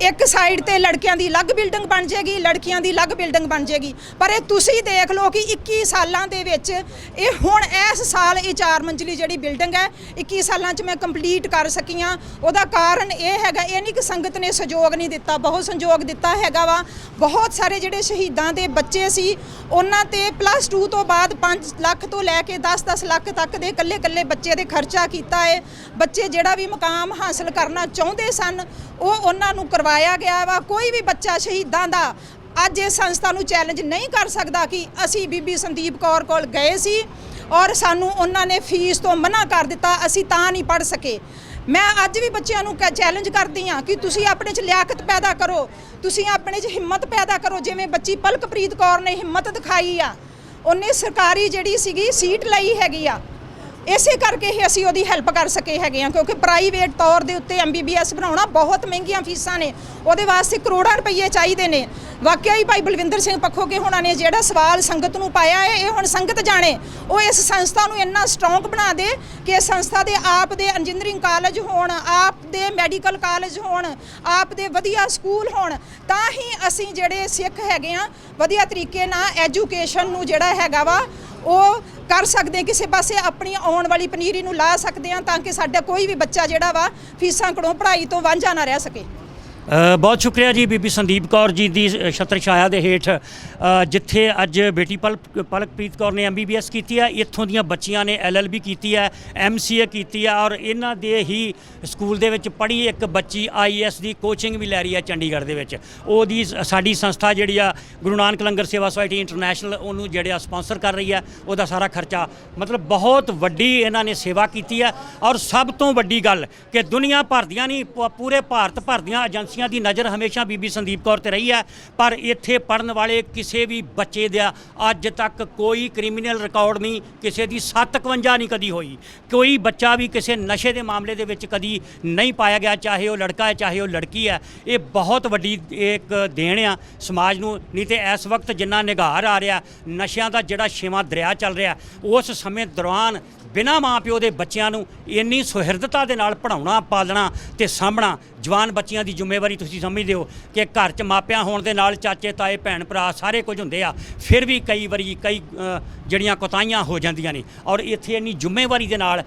ਇੱਕ ਸਾਈਡ ਤੇ ਲੜਕਿਆਂ ਦੀ ਅਲੱਗ ਬਿਲਡਿੰਗ ਬਣ ਜਾਏਗੀ, ਲੜਕੀਆਂ ਦੀ ਅਲੱਗ ਬਿਲਡਿੰਗ ਬਣ ਜਾਏਗੀ। ਪਰ ਇਹ ਤੁਸੀਂ ਦੇਖ ਲਓ ਕਿ 21 ਸਾਲਾਂ ਦੇ ਵਿੱਚ ਇਹ ਹੁਣ ਇਸ ਸਾਲ ਇਹ 4 ਮੰਜ਼ਲੀ ਜਿਹੜੀ ਬਿਲਡਿੰਗ ਹੈ 21 ਸਾਲਾਂ 'ਚ ਮੈਂ ਕੰਪਲੀਟ ਕਰ ਸਕੀ ਹਾਂ। ਉਹਦਾ ਕਾਰਨ ਇਹ ਹੈਗਾ, ਇਹ ਨਹੀਂ ਕਿ ਸੰਗਤ ਨੇ ਸਹਿਯੋਗ ਨਹੀਂ ਦਿੱਤਾ, ਬਹੁਤ ਸਹਿਯੋਗ ਦਿੱਤਾ ਹੈਗਾ ਵਾ। ਬਹੁਤ ਸਾਰੇ ਜਿਹੜੇ ਸ਼ਹੀਦਾਂ ਦੇ ਬੱਚੇ ਸੀ ਉਹਨਾਂ ਤੇ +2 ਤੋਂ ਬਾਅਦ 5 ਲੱਖ ਤੋਂ ਲੈ ਕੇ 10-10 ਲੱਖ ਤੱਕ ਦੇ ਇਕੱਲੇ ਬੱਚੇ ਦੇ ਖਰਚਾ ਕੀਤਾ ਹੈ। ਬੱਚੇ ਜਿਹੜਾ ਵੀ ਮੁਕਾਮ ਹਾਸਲ ਕਰਨਾ ਚਾਹੁੰਦੇ ਸਨ ਉਹ ਉਹਨਾਂ ਨੂੰ ਕਰਵਾਇਆ ਗਿਆ ਵਾ। ਕੋਈ ਵੀ ਬੱਚਾ ਸ਼ਹੀਦਾਂ ਦਾ ਅੱਜ ਇਸ ਸੰਸਥਾ ਨੂੰ ਚੈਲੰਜ ਨਹੀਂ ਕਰ ਸਕਦਾ ਕਿ ਅਸੀਂ ਬੀਬੀ ਸੰਦੀਪ ਕੌਰ ਕੋਲ ਗਏ ਸੀ ਔਰ ਸਾਨੂੰ ਉਹਨਾਂ ਨੇ ਫੀਸ ਤੋਂ ਮਨਾ ਕਰ ਦਿੱਤਾ, ਅਸੀਂ ਤਾਂ ਨਹੀਂ ਪੜ੍ਹ ਸਕੇ। ਮੈਂ ਅੱਜ ਵੀ ਬੱਚਿਆਂ ਨੂੰ ਚੈਲੰਜ ਕਰਦੀ ਹਾਂ ਕਿ ਤੁਸੀਂ ਆਪਣੇ 'ਚ ਲਿਆਕਤ ਪੈਦਾ ਕਰੋ, ਤੁਸੀਂ ਆਪਣੇ 'ਚ ਹਿੰਮਤ ਪੈਦਾ ਕਰੋ। ਜਿਵੇਂ ਬੱਚੀ ਪਲਕਪ੍ਰੀਤ ਕੌਰ ਨੇ ਹਿੰਮਤ ਦਿਖਾਈ ਆ, ਉਹਨੇ ਸਰਕਾਰੀ ਜਿਹੜੀ ਸੀਗੀ ਸੀਟ ਲਈ ਹੈਗੀ ਆ, ਇਸੇ ਕਰਕੇ ਹੀ ਅਸੀਂ ਉਹਦੀ ਹੈਲਪ ਕਰ ਸਕੇ ਹੈਗੇ ਆ। ਕਿਉਂਕਿ ਪ੍ਰਾਈਵੇਟ ਤੌਰ ਦੇ ਉੱਤੇ MBBS ਬਣਾਉਣਾ ਬਹੁਤ ਮਹਿੰਗੀਆਂ ਫੀਸਾਂ ਨੇ, ਉਹਦੇ ਵਾਸਤੇ ਕਰੋੜਾਂ ਰੁਪਈਏ ਚਾਹੀਦੇ ਨੇ। ਵਾਕਿਆ ਹੀ ਭਾਈ ਬਲਵਿੰਦਰ ਸਿੰਘ ਪੱਖੋਗੇ ਹੋਣਾ ਨੇ ਜਿਹੜਾ ਸਵਾਲ ਸੰਗਤ ਨੂੰ ਪਾਇਆ ਹੈ, ਇਹ ਹੁਣ ਸੰਗਤ ਜਾਣੇ। ਉਹ ਇਸ ਸੰਸਥਾ ਨੂੰ ਇੰਨਾ ਸਟਰੋਂਗ ਬਣਾ ਦੇ ਕਿ ਇਸ ਸੰਸਥਾ ਦੇ ਆਪ ਦੇ ਇੰਜੀਨੀਅਰਿੰਗ ਕਾਲਜ ਹੋਣ, ਆਪ ਦੇ ਮੈਡੀਕਲ ਕਾਲਜ ਹੋਣ, ਆਪ ਦੇ ਵਧੀਆ ਸਕੂਲ ਹੋਣ, ਤਾਂ ਹੀ ਅਸੀਂ ਜਿਹੜੇ ਸਿੱਖ ਹੈਗੇ ਆ ਵਧੀਆ ਤਰੀਕੇ ਨਾਲ ਐਜੂਕੇਸ਼ਨ ਨੂੰ ਜਿਹੜਾ ਹੈਗਾ ਵਾ ਉਹ ਕਰ ਸਕਦੇ, ਕਿਸੇ ਪਾਸੇ ਆਪਣੀ ਆਉਣ ਵਾਲੀ ਪਨੀਰੀ ਨੂੰ ਲਾ ਸਕਦੇ ਆ ਤਾਂ ਕਿ ਸਾਡਾ ਕੋਈ ਵੀ ਬੱਚਾ ਜਿਹੜਾ ਵਾ ਫੀਸਾਂ ਕੋਲੋਂ ਪੜ੍ਹਾਈ ਤੋਂ ਵਾਂਝਾ ਨਾ ਰਹਿ ਸਕੇ। ਬਹੁਤ ਸ਼ੁਕਰੀਆ ਜੀ ਬੀਬੀ ਸੰਦੀਪ ਕੌਰ ਜੀ ਦੀ ਛਤਰ ਛਾਇਆ ਦੇ ਹੇਠ ਜਿੱਥੇ ਅੱਜ ਬੇਟੀ ਪਲਕਪ੍ਰੀਤ ਕੌਰ ਨੇ MBBS ਕੀਤੀ ਹੈ, ਇੱਥੋਂ ਦੀਆਂ ਬੱਚੀਆਂ ਨੇ LLB ਕੀਤੀ ਹੈ, MCA ਕੀਤੀ ਹੈ ਔਰ ਇਹਨਾਂ ਦੇ ਹੀ ਸਕੂਲ ਦੇ ਵਿੱਚ ਪੜ੍ਹੀ ਇੱਕ ਬੱਚੀ IAS ਦੀ ਕੋਚਿੰਗ ਵੀ ਲੈ ਰਹੀ ਹੈ ਚੰਡੀਗੜ੍ਹ ਦੇ ਵਿੱਚ। ਉਹਦੀ ਸਾਡੀ ਸੰਸਥਾ ਜਿਹੜੀ ਆ ਗੁਰੂ ਨਾਨਕ ਲੰਗਰ ਸੇਵਾ ਸੁਸਾਇਟੀ ਇੰਟਰਨੈਸ਼ਨਲ ਉਹਨੂੰ ਜਿਹੜਾ ਸਪਾਂਸਰ ਕਰ ਰਹੀ ਹੈ, ਉਹਦਾ ਸਾਰਾ ਖਰਚਾ ਮਤਲਬ ਬਹੁਤ ਵੱਡੀ ਇਹਨਾਂ ਨੇ ਸੇਵਾ ਕੀਤੀ ਹੈ। ਔਰ ਸਭ ਤੋਂ ਵੱਡੀ ਗੱਲ ਕਿ ਦੁਨੀਆ ਭਰ ਦੀਆਂ ਨਹੀਂ ਪੂਰੇ ਭਾਰਤ ਭਰ ਦੀਆਂ ਏਜੰਸੀਆਂ ਦੀ ਨਜ਼ਰ ਹਮੇਸ਼ਾ ਬੀਬੀ ਸੰਦੀਪ ਕੌਰ ਤੇ ਰਹੀ ਹੈ, ਪਰ ਇੱਥੇ ਪੜਨ ਵਾਲੇ ਕਿਸੇ ਵੀ ਬੱਚੇ ਦਾ ਅੱਜ ਤੱਕ ਕੋਈ ਕ੍ਰਿਮੀਨਲ ਰਿਕਾਰਡ ਨਹੀਂ, ਕਿਸੇ ਦੀ 751 ਨਹੀਂ ਕਦੀ ਹੋਈ, ਕੋਈ ਬੱਚਾ ਵੀ ਕਿਸੇ ਨਸ਼ੇ ਦੇ ਮਾਮਲੇ ਦੇ ਵਿੱਚ ਕਦੀ ਨਹੀਂ ਪਾਇਆ ਗਿਆ, ਚਾਹੇ ਉਹ ਲੜਕਾ ਹੈ ਚਾਹੇ ਉਹ ਲੜਕੀ ਹੈ। ਇਹ ਬਹੁਤ ਵੱਡੀ ਇੱਕ ਦੇਣ ਆ ਸਮਾਜ ਨੂੰ। ਨਹੀਂ ਤੇ ਇਸ ਵਕਤ ਜਿੰਨਾ ਨਿਗਾਰ ਆ ਰਿਹਾ ਨਸ਼ਿਆਂ ਦਾ ਜਿਹੜਾ 6ਵਾਂ ਦਰਿਆ ਚੱਲ ਰਿਹਾ, ਉਸ ਸਮੇਂ ਦੌਰਾਨ ਬਿਨਾਂ ਮਾਂ ਪਿਓ ਦੇ ਬੱਚਿਆਂ ਨੂੰ ਇੰਨੀ ਸੁਹਿਰਦਤਾ ਦੇ ਨਾਲ ਪੜ੍ਹਾਉਣਾ ਪਾਲਣਾ ਤੇ ਸਾਂਭਣਾ, ਜਵਾਨ ਬੱਚਿਆਂ ਦੀ ਜ਼ਿੰਮੇਵਾਰੀ ਤੁਸੀਂ ਸਮਝਦੇ ਹੋ ਕਿ ਘਰ 'ਚ ਮਾਪਿਆਂ ਹੋਣ ਦੇ ਨਾਲ ਚਾਚੇ ਤਾਏ ਭੈਣ ਭਰਾ ਸਾਰੇ ਕੁਝ ਹੁੰਦੇ ਆ, ਫਿਰ ਵੀ ਕਈ ਵਾਰੀ ਜਿਹੜੀਆਂ ਕੋਤਾਹੀਆਂ ਹੋ ਜਾਂਦੀਆਂ ਨੇ। ਔਰ ਇੱਥੇ ਇੰਨੀ ਜ਼ਿੰਮੇਵਾਰੀ ਦੇ ਨਾਲ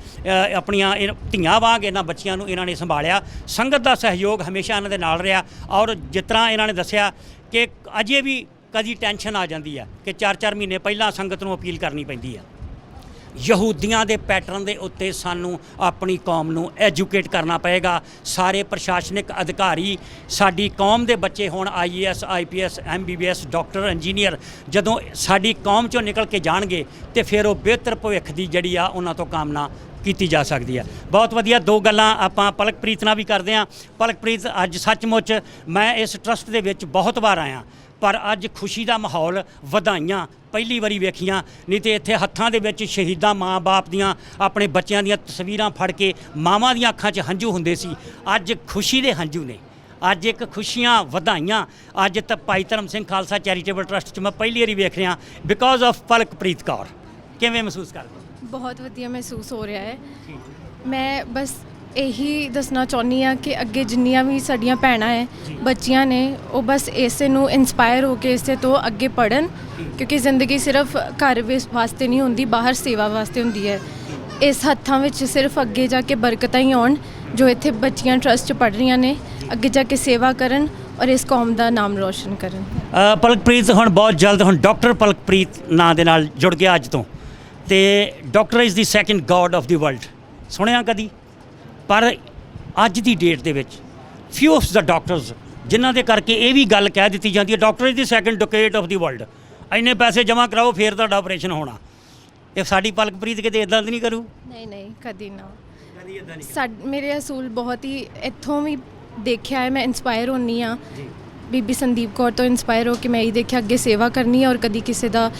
ਆਪਣੀਆਂ ਧੀਆਂ ਵਾਂਗ ਇਹਨਾਂ ਬੱਚਿਆਂ ਨੂੰ ਇਹਨਾਂ ਨੇ ਸੰਭਾਲਿਆ। ਸੰਗਤ ਦਾ ਸਹਿਯੋਗ ਹਮੇਸ਼ਾ ਇਹਨਾਂ ਦੇ ਨਾਲ ਰਿਹਾ। ਔਰ ਜਿਸ ਤਰ੍ਹਾਂ ਇਹਨਾਂ ਨੇ ਦੱਸਿਆ ਕਿ ਅਜੇ ਵੀ ਕਦੀ ਟੈਨਸ਼ਨ ਆ ਜਾਂਦੀ ਹੈ ਕਿ 4-4 ਮਹੀਨੇ ਪਹਿਲਾਂ ਸੰਗਤ ਨੂੰ ਅਪੀਲ ਕਰਨੀ ਪੈਂਦੀ ਹੈ। ਯਹੂਦੀਆਂ ਦੇ ਪੈਟਰਨ ਦੇ ਉੱਤੇ ਸਾਨੂੰ ਆਪਣੀ ਕੌਮ ਨੂੰ ਐਜੂਕੇਟ ਕਰਨਾ ਪਏਗਾ। ਸਾਰੇ ਪ੍ਰਸ਼ਾਸਨਿਕ ਅਧਿਕਾਰੀ ਸਾਡੀ ਕੌਮ ਦੇ ਬੱਚੇ ਹੋਣ IAS IPS MBBS doctor engineer ਜਦੋਂ ਸਾਡੀ ਕੌਮ ਚੋਂ ਨਿਕਲ ਕੇ ਜਾਣਗੇ ਤੇ ਫਿਰ ਉਹ ਬਿਹਤਰ ਭਵਿੱਖ ਦੀ ਜਿਹੜੀ ਆ ਉਹਨਾਂ ਤੋਂ ਕਾਮਨਾ ਕੀਤੀ ਜਾ ਸਕਦੀ ਹੈ। ਬਹੁਤ ਵਧੀਆ ਦੋ ਗੱਲਾਂ ਆਪਾਂ ਪਲਕਪ੍ਰੀਤ ਨਾਲ ਵੀ ਕਰਦੇ ਹਾਂ। ਪਲਕਪ੍ਰੀਤ, ਅੱਜ ਸੱਚਮੁੱਚ ਮੈਂ ਇਸ ਟਰਸਟ ਦੇ ਵਿੱਚ ਬਹੁਤ ਵਾਰ ਆਇਆ, ਪਰ ਅੱਜ ਖੁਸ਼ੀ ਦਾ ਮਾਹੌਲ, ਵਧਾਈਆਂ ਪਹਿਲੀ ਵਾਰੀ ਵੇਖੀਆਂ। ਨਹੀਂ ਤੇ ਇੱਥੇ ਹੱਥਾਂ ਦੇ ਵਿੱਚ ਸ਼ਹੀਦਾਂ ਮਾਂ-ਬਾਪ ਦੀਆਂ ਆਪਣੇ ਬੱਚਿਆਂ ਦੀਆਂ ਤਸਵੀਰਾਂ ਫੜ ਕੇ ਮਾਵਾਂ ਦੀਆਂ ਅੱਖਾਂ 'ਚ ਹੰਝੂ ਹੁੰਦੇ ਸੀ, ਅੱਜ ਖੁਸ਼ੀ ਦੇ ਹੰਝੂ ਨੇ। ਅੱਜ ਇੱਕ ਖੁਸ਼ੀਆਂ ਵਧਾਈਆਂ। ਅੱਜ ਤਾਂ ਭਾਈ ਧਰਮ ਸਿੰਘ ਖਾਲਸਾ ਚੈਰੀਟੇਬਲ ਟਰਸਟ 'ਚ ਮੈਂ ਪਹਿਲੀ ਵਾਰੀ ਵੇਖ ਰਿਹਾ ਬਿਕੋਜ਼ ਆਫ ਪਲਕਪ੍ਰੀਤ ਕੌਰ। ਕਿਵੇਂ ਮਹਿਸੂਸ ਕਰਦੇ? ਬਹੁਤ ਵਧੀਆ ਮਹਿਸੂਸ ਹੋ ਰਿਹਾ ਹੈ। ਮੈਂ ਬਸ ਇਹੀ ਦੱਸਣਾ ਚਾਹੁੰਦੀ ਹਾਂ ਕਿ ਅੱਗੇ ਜਿੰਨੀਆਂ ਵੀ ਸਾਡੀਆਂ ਭੈਣਾਂ ਹੈ ਬੱਚੀਆਂ ਨੇ ਉਹ ਬਸ ਇਸੇ ਨੂੰ ਇਨਸਪਾਇਰ ਹੋ ਕੇ ਇਸੇ ਤੋਂ ਅੱਗੇ ਪੜ੍ਹਨ, ਕਿਉਂਕਿ ਜ਼ਿੰਦਗੀ ਸਿਰਫ ਘਰ ਵਾਸਤੇ ਨਹੀਂ ਹੁੰਦੀ, ਬਾਹਰ ਸੇਵਾ ਵਾਸਤੇ ਹੁੰਦੀ ਹੈ। ਇਸ ਹੱਥਾਂ ਵਿੱਚ ਸਿਰਫ ਅੱਗੇ ਜਾ ਕੇ ਬਰਕਤਾਂ ਹੀ ਆਉਣ। ਜੋ ਇੱਥੇ ਬੱਚੀਆਂ ਟਰਸਟ 'ਚ ਪੜ੍ਹ ਰਹੀਆਂ ਨੇ ਅੱਗੇ ਜਾ ਕੇ ਸੇਵਾ ਕਰਨ ਔਰ ਇਸ ਕੌਮ ਦਾ ਨਾਮ ਰੋਸ਼ਨ ਕਰਨ। ਪਲਕਪ੍ਰੀਤ ਹੁਣ ਬਹੁਤ ਜਲਦ ਹੁਣ ਡਾਕਟਰ ਪਲਕਪ੍ਰੀਤ ਨਾਂ ਦੇ ਨਾਲ ਜੁੜ ਗਿਆ ਅੱਜ ਤੋਂ, ਤੇ doctor is the second god of the world. ਸੁਣਿਆ ਕਦੀ? ਪਰ ਅੱਜ ਦੀ ਡੇਟ ਦੇ ਵਿੱਚ ਫਿਊ ਆਫ ਦਾ ਡਾਕਟਰਸ ਜਿਨ੍ਹਾਂ ਦੇ ਕਰਕੇ ਇਹ ਵੀ ਗੱਲ ਕਹਿ ਦਿੱਤੀ ਜਾਂਦੀ ਹੈ doctor is the second docket of the world, ਇੰਨੇ ਪੈਸੇ ਜਮ੍ਹਾਂ ਕਰਾਓ ਫਿਰ ਤੁਹਾਡਾ ਆਪਰੇਸ਼ਨ ਹੋਣਾ। ਇਹ ਸਾਡੀ ਪਲਕਪ੍ਰੀਤ ਕਿਤੇ ਇਦਾਂ ਤਾਂ ਨਹੀਂ ਕਰੂ? ਨਹੀਂ ਕਦੀ ਨਾ। ਕਦੀ ਇਦਾਂ ਨਹੀਂ। ਮੇਰੇ ਅਸੂਲ ਬਹੁਤ ਹੀ ਇੱਥੋਂ ਵੀ ਦੇਖਿਆ ਹੈ। ਮੈਂ ਇੰਸਪਾਇਰ ਹੁੰਦੀ ਹਾਂ ਬੀਬੀ ਸੰਦੀਪ ਕੌਰ ਤੋਂ ਇੰਸਪਾਇਰ ਹੋ ਕੇ ਮੈਂ ਇਹ ਦੇਖਿਆ ਅੱਗੇ ਸੇਵਾ ਕਰਨੀ ਹੈ ਔਰ ਕਦੀ ਕਿਸੇ ਦਾ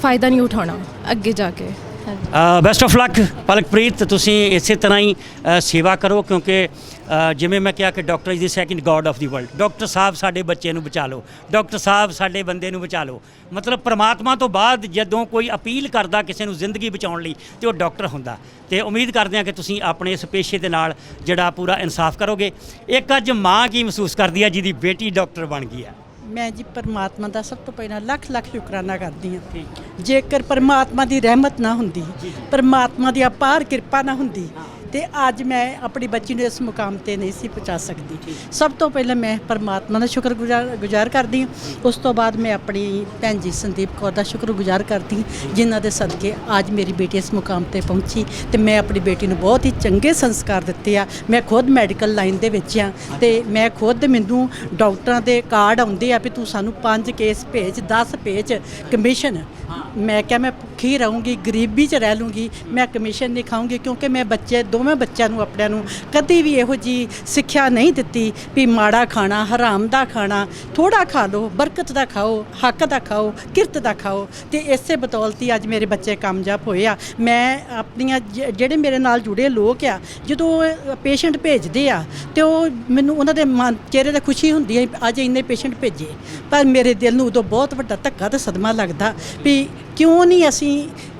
ਫਾਇਦਾ ਨਹੀਂ ਉਠਾਉਣਾ ਅੱਗੇ ਜਾ ਕੇ। ਬੈਸਟ ਆਫ ਲੱਕ ਪਲਕਪ੍ਰੀਤ, ਤੁਸੀਂ ਇਸੇ ਤਰ੍ਹਾਂ ਹੀ ਸੇਵਾ ਕਰੋ, ਕਿਉਂਕਿ ਜਿਵੇਂ ਮੈਂ ਕਿਹਾ ਕਿ doctor is the second god of the world. Doctor ਸਾਹਿਬ ਸਾਡੇ ਬੱਚੇ ਨੂੰ ਬਚਾ ਲਓ, ਡਾਕਟਰ ਸਾਹਿਬ ਸਾਡੇ ਬੰਦੇ ਨੂੰ ਬਚਾ ਲਓ। ਮਤਲਬ ਪਰਮਾਤਮਾ ਤੋਂ ਬਾਅਦ ਜਦੋਂ ਕੋਈ ਅਪੀਲ ਕਰਦਾ ਕਿਸੇ ਨੂੰ ਜ਼ਿੰਦਗੀ ਬਚਾਉਣ ਲਈ ਤੇ ਉਹ ਡਾਕਟਰ ਹੁੰਦਾ। ਤੇ ਉਮੀਦ ਕਰਦੇ ਹਾਂ ਕਿ ਤੁਸੀਂ ਆਪਣੇ ਇਸ ਪੇਸ਼ੇ ਦੇ ਨਾਲ ਜਿਹੜਾ ਪੂਰਾ ਇਨਸਾਫ ਕਰੋਗੇ। ਇੱਕ ਅੱਜ ਮਾਂ ਕੀ ਮਹਿਸੂਸ ਕਰਦੀ ਹੈ ਜਿਹਦੀ ਬੇਟੀ ਡਾਕਟਰ ਬਣ ਗਈ ਹੈ? ਮੈਂ ਜੀ ਪਰਮਾਤਮਾ ਦਾ ਸਭ ਤੋਂ ਪਹਿਲਾਂ ਲੱਖ ਸ਼ੁਕਰਾਨਾ ਕਰਦੀ ਹਾਂ। ਜੇਕਰ ਪਰਮਾਤਮਾ ਦੀ ਰਹਿਮਤ ਨਾ ਹੁੰਦੀ, ਪਰਮਾਤਮਾ ਦੀ ਅਪਾਰ ਕਿਰਪਾ ਨਾ ਹੁੰਦੀ ਤੇ ਅੱਜ ਮੈਂ ਆਪਣੀ ਬੱਚੀ ਨੂੰ ਇਸ ਮੁਕਾਮ ਤੇ ਨਹੀਂ ਸੀ ਪਹੁੰਚਾ ਸਕਦੀ। ਸਭ ਤੋਂ ਪਹਿਲਾਂ ਮੈਂ ਪਰਮਾਤਮਾ ਦਾ ਸ਼ੁਕਰਗੁਜ਼ਾਰ ਕਰਦੀ ਹਾਂ। ਉਸ ਤੋਂ ਬਾਅਦ ਮੈਂ ਆਪਣੀ ਭੈਣ ਜੀ ਸੰਦੀਪ ਕੌਰ ਦਾ ਸ਼ੁਕਰਗੁਜ਼ਾਰ ਕਰਦੀ ਹਾਂ ਜਿਨ੍ਹਾਂ ਦੇ ਸਦਕੇ ਅੱਜ ਮੇਰੀ ਬੇਟੀ ਇਸ ਮੁਕਾਮ ਤੇ ਪਹੁੰਚੀ ਤੇ ਮੈਂ ਆਪਣੀ ਬੇਟੀ ਨੂੰ ਬਹੁਤ ਹੀ ਚੰਗੇ ਸੰਸਕਾਰ ਦਿੱਤੇ ਆ। ਮੈਂ ਖੁਦ ਮੈਡੀਕਲ ਲਾਈਨ ਦੇ ਵਿੱਚ ਆ ਤੇ ਮੈਂ ਖੁਦ ਮੈਨੂੰ ਡਾਕਟਰਾਂ ਦੇ ਕਾਰਡ ਆਉਂਦੇ ਆ ਵੀ ਤੂੰ ਸਾਨੂੰ 5 ਕੇਸ ਭੇਜ, 10 ਭੇਜ ਕਮਿਸ਼ਨ। ਮੈਂ ਕਿਹਾ ਮੈਂ ਭੁੱਖੀ ਰਹੂੰਗੀ, ਗਰੀਬੀ 'ਚ ਰਹਿ ਲੂੰਗੀ, ਮੈਂ ਕਮਿਸ਼ਨ ਨਹੀਂ ਖਾਊਂਗੀ, ਕਿਉਂਕਿ ਮੈਂ ਦੋਵੇਂ ਬੱਚਿਆਂ ਨੂੰ ਆਪਣਿਆਂ ਨੂੰ ਕਦੀ ਵੀ ਇਹੋ ਜੀ ਸਿੱਖਿਆ ਨਹੀਂ ਦਿੱਤੀ ਵੀ ਮਾੜਾ ਖਾਣਾ, ਹਰਾਮ ਦਾ ਖਾਣਾ। ਥੋੜਾ ਖਾ ਲਓ, ਬਰਕਤ ਦਾ ਖਾਓ, ਹੱਕ ਦਾ ਖਾਓ, ਕਿਰਤ ਦਾ ਖਾਓ। ਤੇ ਇਸੇ ਬਦੌਲਤੀ ਅੱਜ ਮੇਰੇ ਬੱਚੇ ਕਾਮਯਾਬ ਹੋਏ ਆ। ਮੈਂ ਆਪਣੀਆਂ ਜਿਹੜੇ ਮੇਰੇ ਨਾਲ ਜੁੜੇ ਲੋਕ ਆ, ਜਦੋਂ ਪੇਸ਼ੈਂਟ ਭੇਜਦੇ ਆ ਤੇ ਉਹ ਮੈਨੂੰ ਉਹਨਾਂ ਦੇ ਚਿਹਰੇ 'ਤੇ ਖੁਸ਼ੀ ਹੁੰਦੀ ਹੈ ਅੱਜ ਇੰਨੇ ਪੇਸ਼ੈਂਟ ਭੇਜੇ, ਪਰ ਮੇਰੇ ਦਿਲ ਨੂੰ ਉਦੋਂ ਬਹੁਤ ਵੱਡਾ ਧੱਕਾ ਤੇ ਸਦਮਾ ਲੱਗਦਾ ਵੀ ਕਿਉਂ ਨਹੀਂ ਅਸੀਂ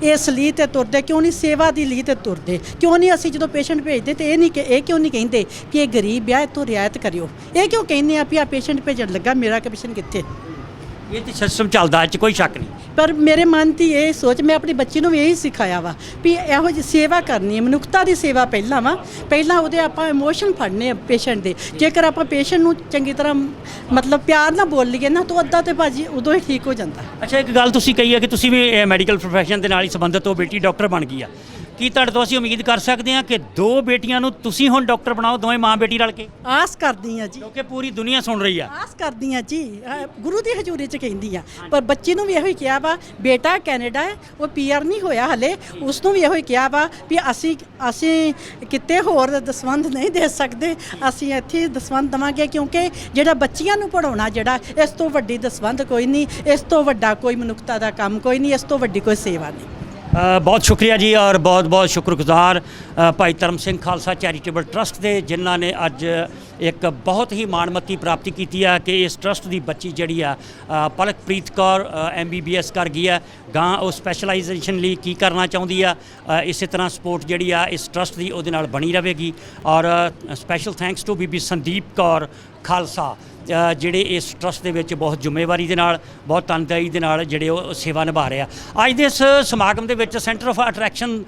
ਇਸ ਲੀਹ 'ਤੇ ਤੁਰਦੇ, ਕਿਉਂ ਨਹੀਂ ਸੇਵਾ ਦੀ ਲੀਹ 'ਤੇ ਤੁਰਦੇ, ਕਿਉਂ ਨਹੀਂ ਅਸੀਂ ਜਦੋਂ ਪੇਸ਼ੈਂਟ ਭੇਜਦੇ ਤੇ ਇਹ ਕਿਉਂ ਨਹੀਂ ਕਹਿੰਦੇ ਕਿ ਇਹ ਗਰੀਬ ਆ, ਇੱਥੋਂ ਰਿਆਇਤ ਕਰਿਓ। ਇਹ ਕਿਉਂ ਕਹਿੰਦੇ ਆ ਵੀ ਆ ਪੇਸ਼ੈਂਟ ਭੇਜਣ ਲੱਗਾ, ਮੇਰਾ ਕਮਿਸ਼ਨ ਕਿੱਥੇ? ਇਹ ਤੇ ਸਿਸਟਮ ਚੱਲਦਾ, ਇਹ 'ਚ ਕੋਈ ਸ਼ੱਕ ਨਹੀਂ। ਪਰ ਮੇਰੇ ਮਨ ਦੀ ਇਹ ਸੋਚ, ਮੈਂ ਆਪਣੀ ਬੱਚੀ ਨੂੰ ਵੀ ਇਹੀ ਸਿਖਾਇਆ ਵਾ ਵੀ ਇਹੋ ਜਿਹੀ ਸੇਵਾ ਕਰਨੀ ਹੈ, ਮਨੁੱਖਤਾ ਦੀ ਸੇਵਾ ਪਹਿਲਾਂ ਵਾ। ਪਹਿਲਾਂ ਉਹਦੇ ਆਪਾਂ ਇਮੋਸ਼ਨ ਫੜਨੇ ਆ ਪੇਸ਼ੈਂਟ ਦੇ। ਜੇਕਰ ਆਪਾਂ ਪੇਸ਼ੈਂਟ ਨੂੰ ਚੰਗੀ ਤਰ੍ਹਾਂ ਮਤਲਬ ਪਿਆਰ ਨਾਲ ਬੋਲ ਲਈਏ ਨਾ, ਤਾਂ ਅੱਧਾ ਤੇ ਭਾਜੀ ਉਦੋਂ ਹੀ ਠੀਕ ਹੋ ਜਾਂਦਾ। ਅੱਛਾ, ਇੱਕ ਗੱਲ ਤੁਸੀਂ ਕਹੀ ਹੈ ਕਿ ਤੁਸੀਂ ਵੀ ਮੈਡੀਕਲ ਪ੍ਰੋਫੈਸ਼ਨ ਦੇ ਨਾਲ ਹੀ ਸੰਬੰਧਿਤ ਹੋ, ਬੇਟੀ ਡਾਕਟਰ ਬਣ ਗਈ ਆ। ਕੀ ਤੁਹਾਡੇ ਤੋਂ ਅਸੀਂ ਉਮੀਦ ਕਰ ਸਕਦੇ ਹਾਂ ਕਿ 2 ਬੇਟੀਆਂ ਨੂੰ ਤੁਸੀਂ ਹੁਣ ਡਾਕਟਰ ਬਣਾਓ, ਦੋਵੇਂ ਮਾਂ ਬੇਟੀ ਰਲ ਕੇ? ਆਸ ਕਰਦੀ ਆ ਜੀ, ਕਿਉਂਕਿ ਪੂਰੀ ਦੁਨੀਆ ਸੁਣ ਰਹੀ ਆ। ਆਸ ਕਰਦੀ ਆ ਜੀ, ਗੁਰੂ ਦੀ ਹਜ਼ੂਰੀ 'ਚ ਕਹਿੰਦੀ ਆ। ਪਰ ਬੱਚੀ ਨੂੰ ਵੀ ਇਹੋ ਹੀ ਕਿਹਾ ਵਾ, ਬੇਟਾ ਕੈਨੇਡਾ ਹੈ, ਉਹ PR ਨਹੀਂ ਹੋਇਆ ਹਲੇ, ਉਸ ਨੂੰ ਵੀ ਇਹੋ ਹੀ ਕਿਹਾ ਵਾ ਵੀ ਅਸੀਂ ਕਿਤੇ ਹੋਰ ਦਸਵੰਧ ਨਹੀਂ ਦੇ ਸਕਦੇ, ਅਸੀਂ ਇੱਥੇ ਦਸਵੰਧ ਦੇਵਾਂਗੇ। ਕਿਉਂਕਿ ਜਿਹੜਾ ਬੱਚੀਆਂ ਨੂੰ ਪੜਾਉਣਾ, ਜਿਹੜਾ ਇਸ ਤੋਂ ਵੱਡੀ ਦਸਵੰਧ ਕੋਈ ਨਹੀਂ, ਇਸ ਤੋਂ ਵੱਡਾ ਕੋਈ ਮਨੁੱਖਤਾ ਦਾ ਕੰਮ ਕੋਈ ਨਹੀਂ, ਇਸ ਤੋਂ ਵੱਡੀ ਕੋਈ ਸੇਵਾ ਨਹੀਂ। ਬਹੁਤ ਸ਼ੁਕਰੀਆ ਜੀ, ਔਰ ਬਹੁਤ ਬਹੁਤ ਸ਼ੁਕਰਗੁਜ਼ਾਰ ਭਾਈ ਧਰਮ ਸਿੰਘ ਖਾਲਸਾ ਚੈਰੀਟੇਬਲ ਟਰਸਟ ਦੇ, ਜਿਨ੍ਹਾਂ ਨੇ ਅੱਜ ਇੱਕ ਬਹੁਤ ਹੀ ਮਾਣਮੱਤੀ ਪ੍ਰਾਪਤੀ ਕੀਤੀ ਆ ਕਿ ਇਸ ਟਰਸਟ ਦੀ ਬੱਚੀ ਜਿਹੜੀ ਆ ਪਲਕਪ੍ਰੀਤ ਕੌਰ MBBS ਕਰ ਗਈ ਆ। ਗਾਂ ਉਹ ਸਪੈਸ਼ਲਾਈਜੇਸ਼ਨ ਲਈ ਕੀ ਕਰਨਾ ਚਾਹੁੰਦੀ ਆ, ਇਸੇ ਤਰ੍ਹਾਂ ਸਪੋਰਟ ਜਿਹੜੀ ਆ ਇਸ ਟਰਸਟ ਦੀ ਉਹਦੇ ਨਾਲ ਬਣੀ ਰਹੇਗੀ। ਔਰ ਸਪੈਸ਼ਲ ਥੈਂਕਸ ਟੂ ਬੀਬੀ ਸੰਦੀਪ ਕੌਰ ਖਾਲਸਾ, ਜਿਹੜੇ ਇਸ ਟਰਸਟ ਦੇ ਵਿੱਚ ਬਹੁਤ ਜ਼ਿੰਮੇਵਾਰੀ ਦੇ ਨਾਲ, ਬਹੁਤ ਤਨਦੇਹੀ ਦੇ ਨਾਲ ਜਿਹੜੇ ਉਹ ਸੇਵਾ ਨਿਭਾ ਰਹੇ ਆ। ਅੱਜ ਦੇ ਇਸ ਸਮਾਗਮ ਦੇ ਵਿੱਚ ਸੈਂਟਰ ਆਫ ਅਟਰੈਕਸ਼ਨ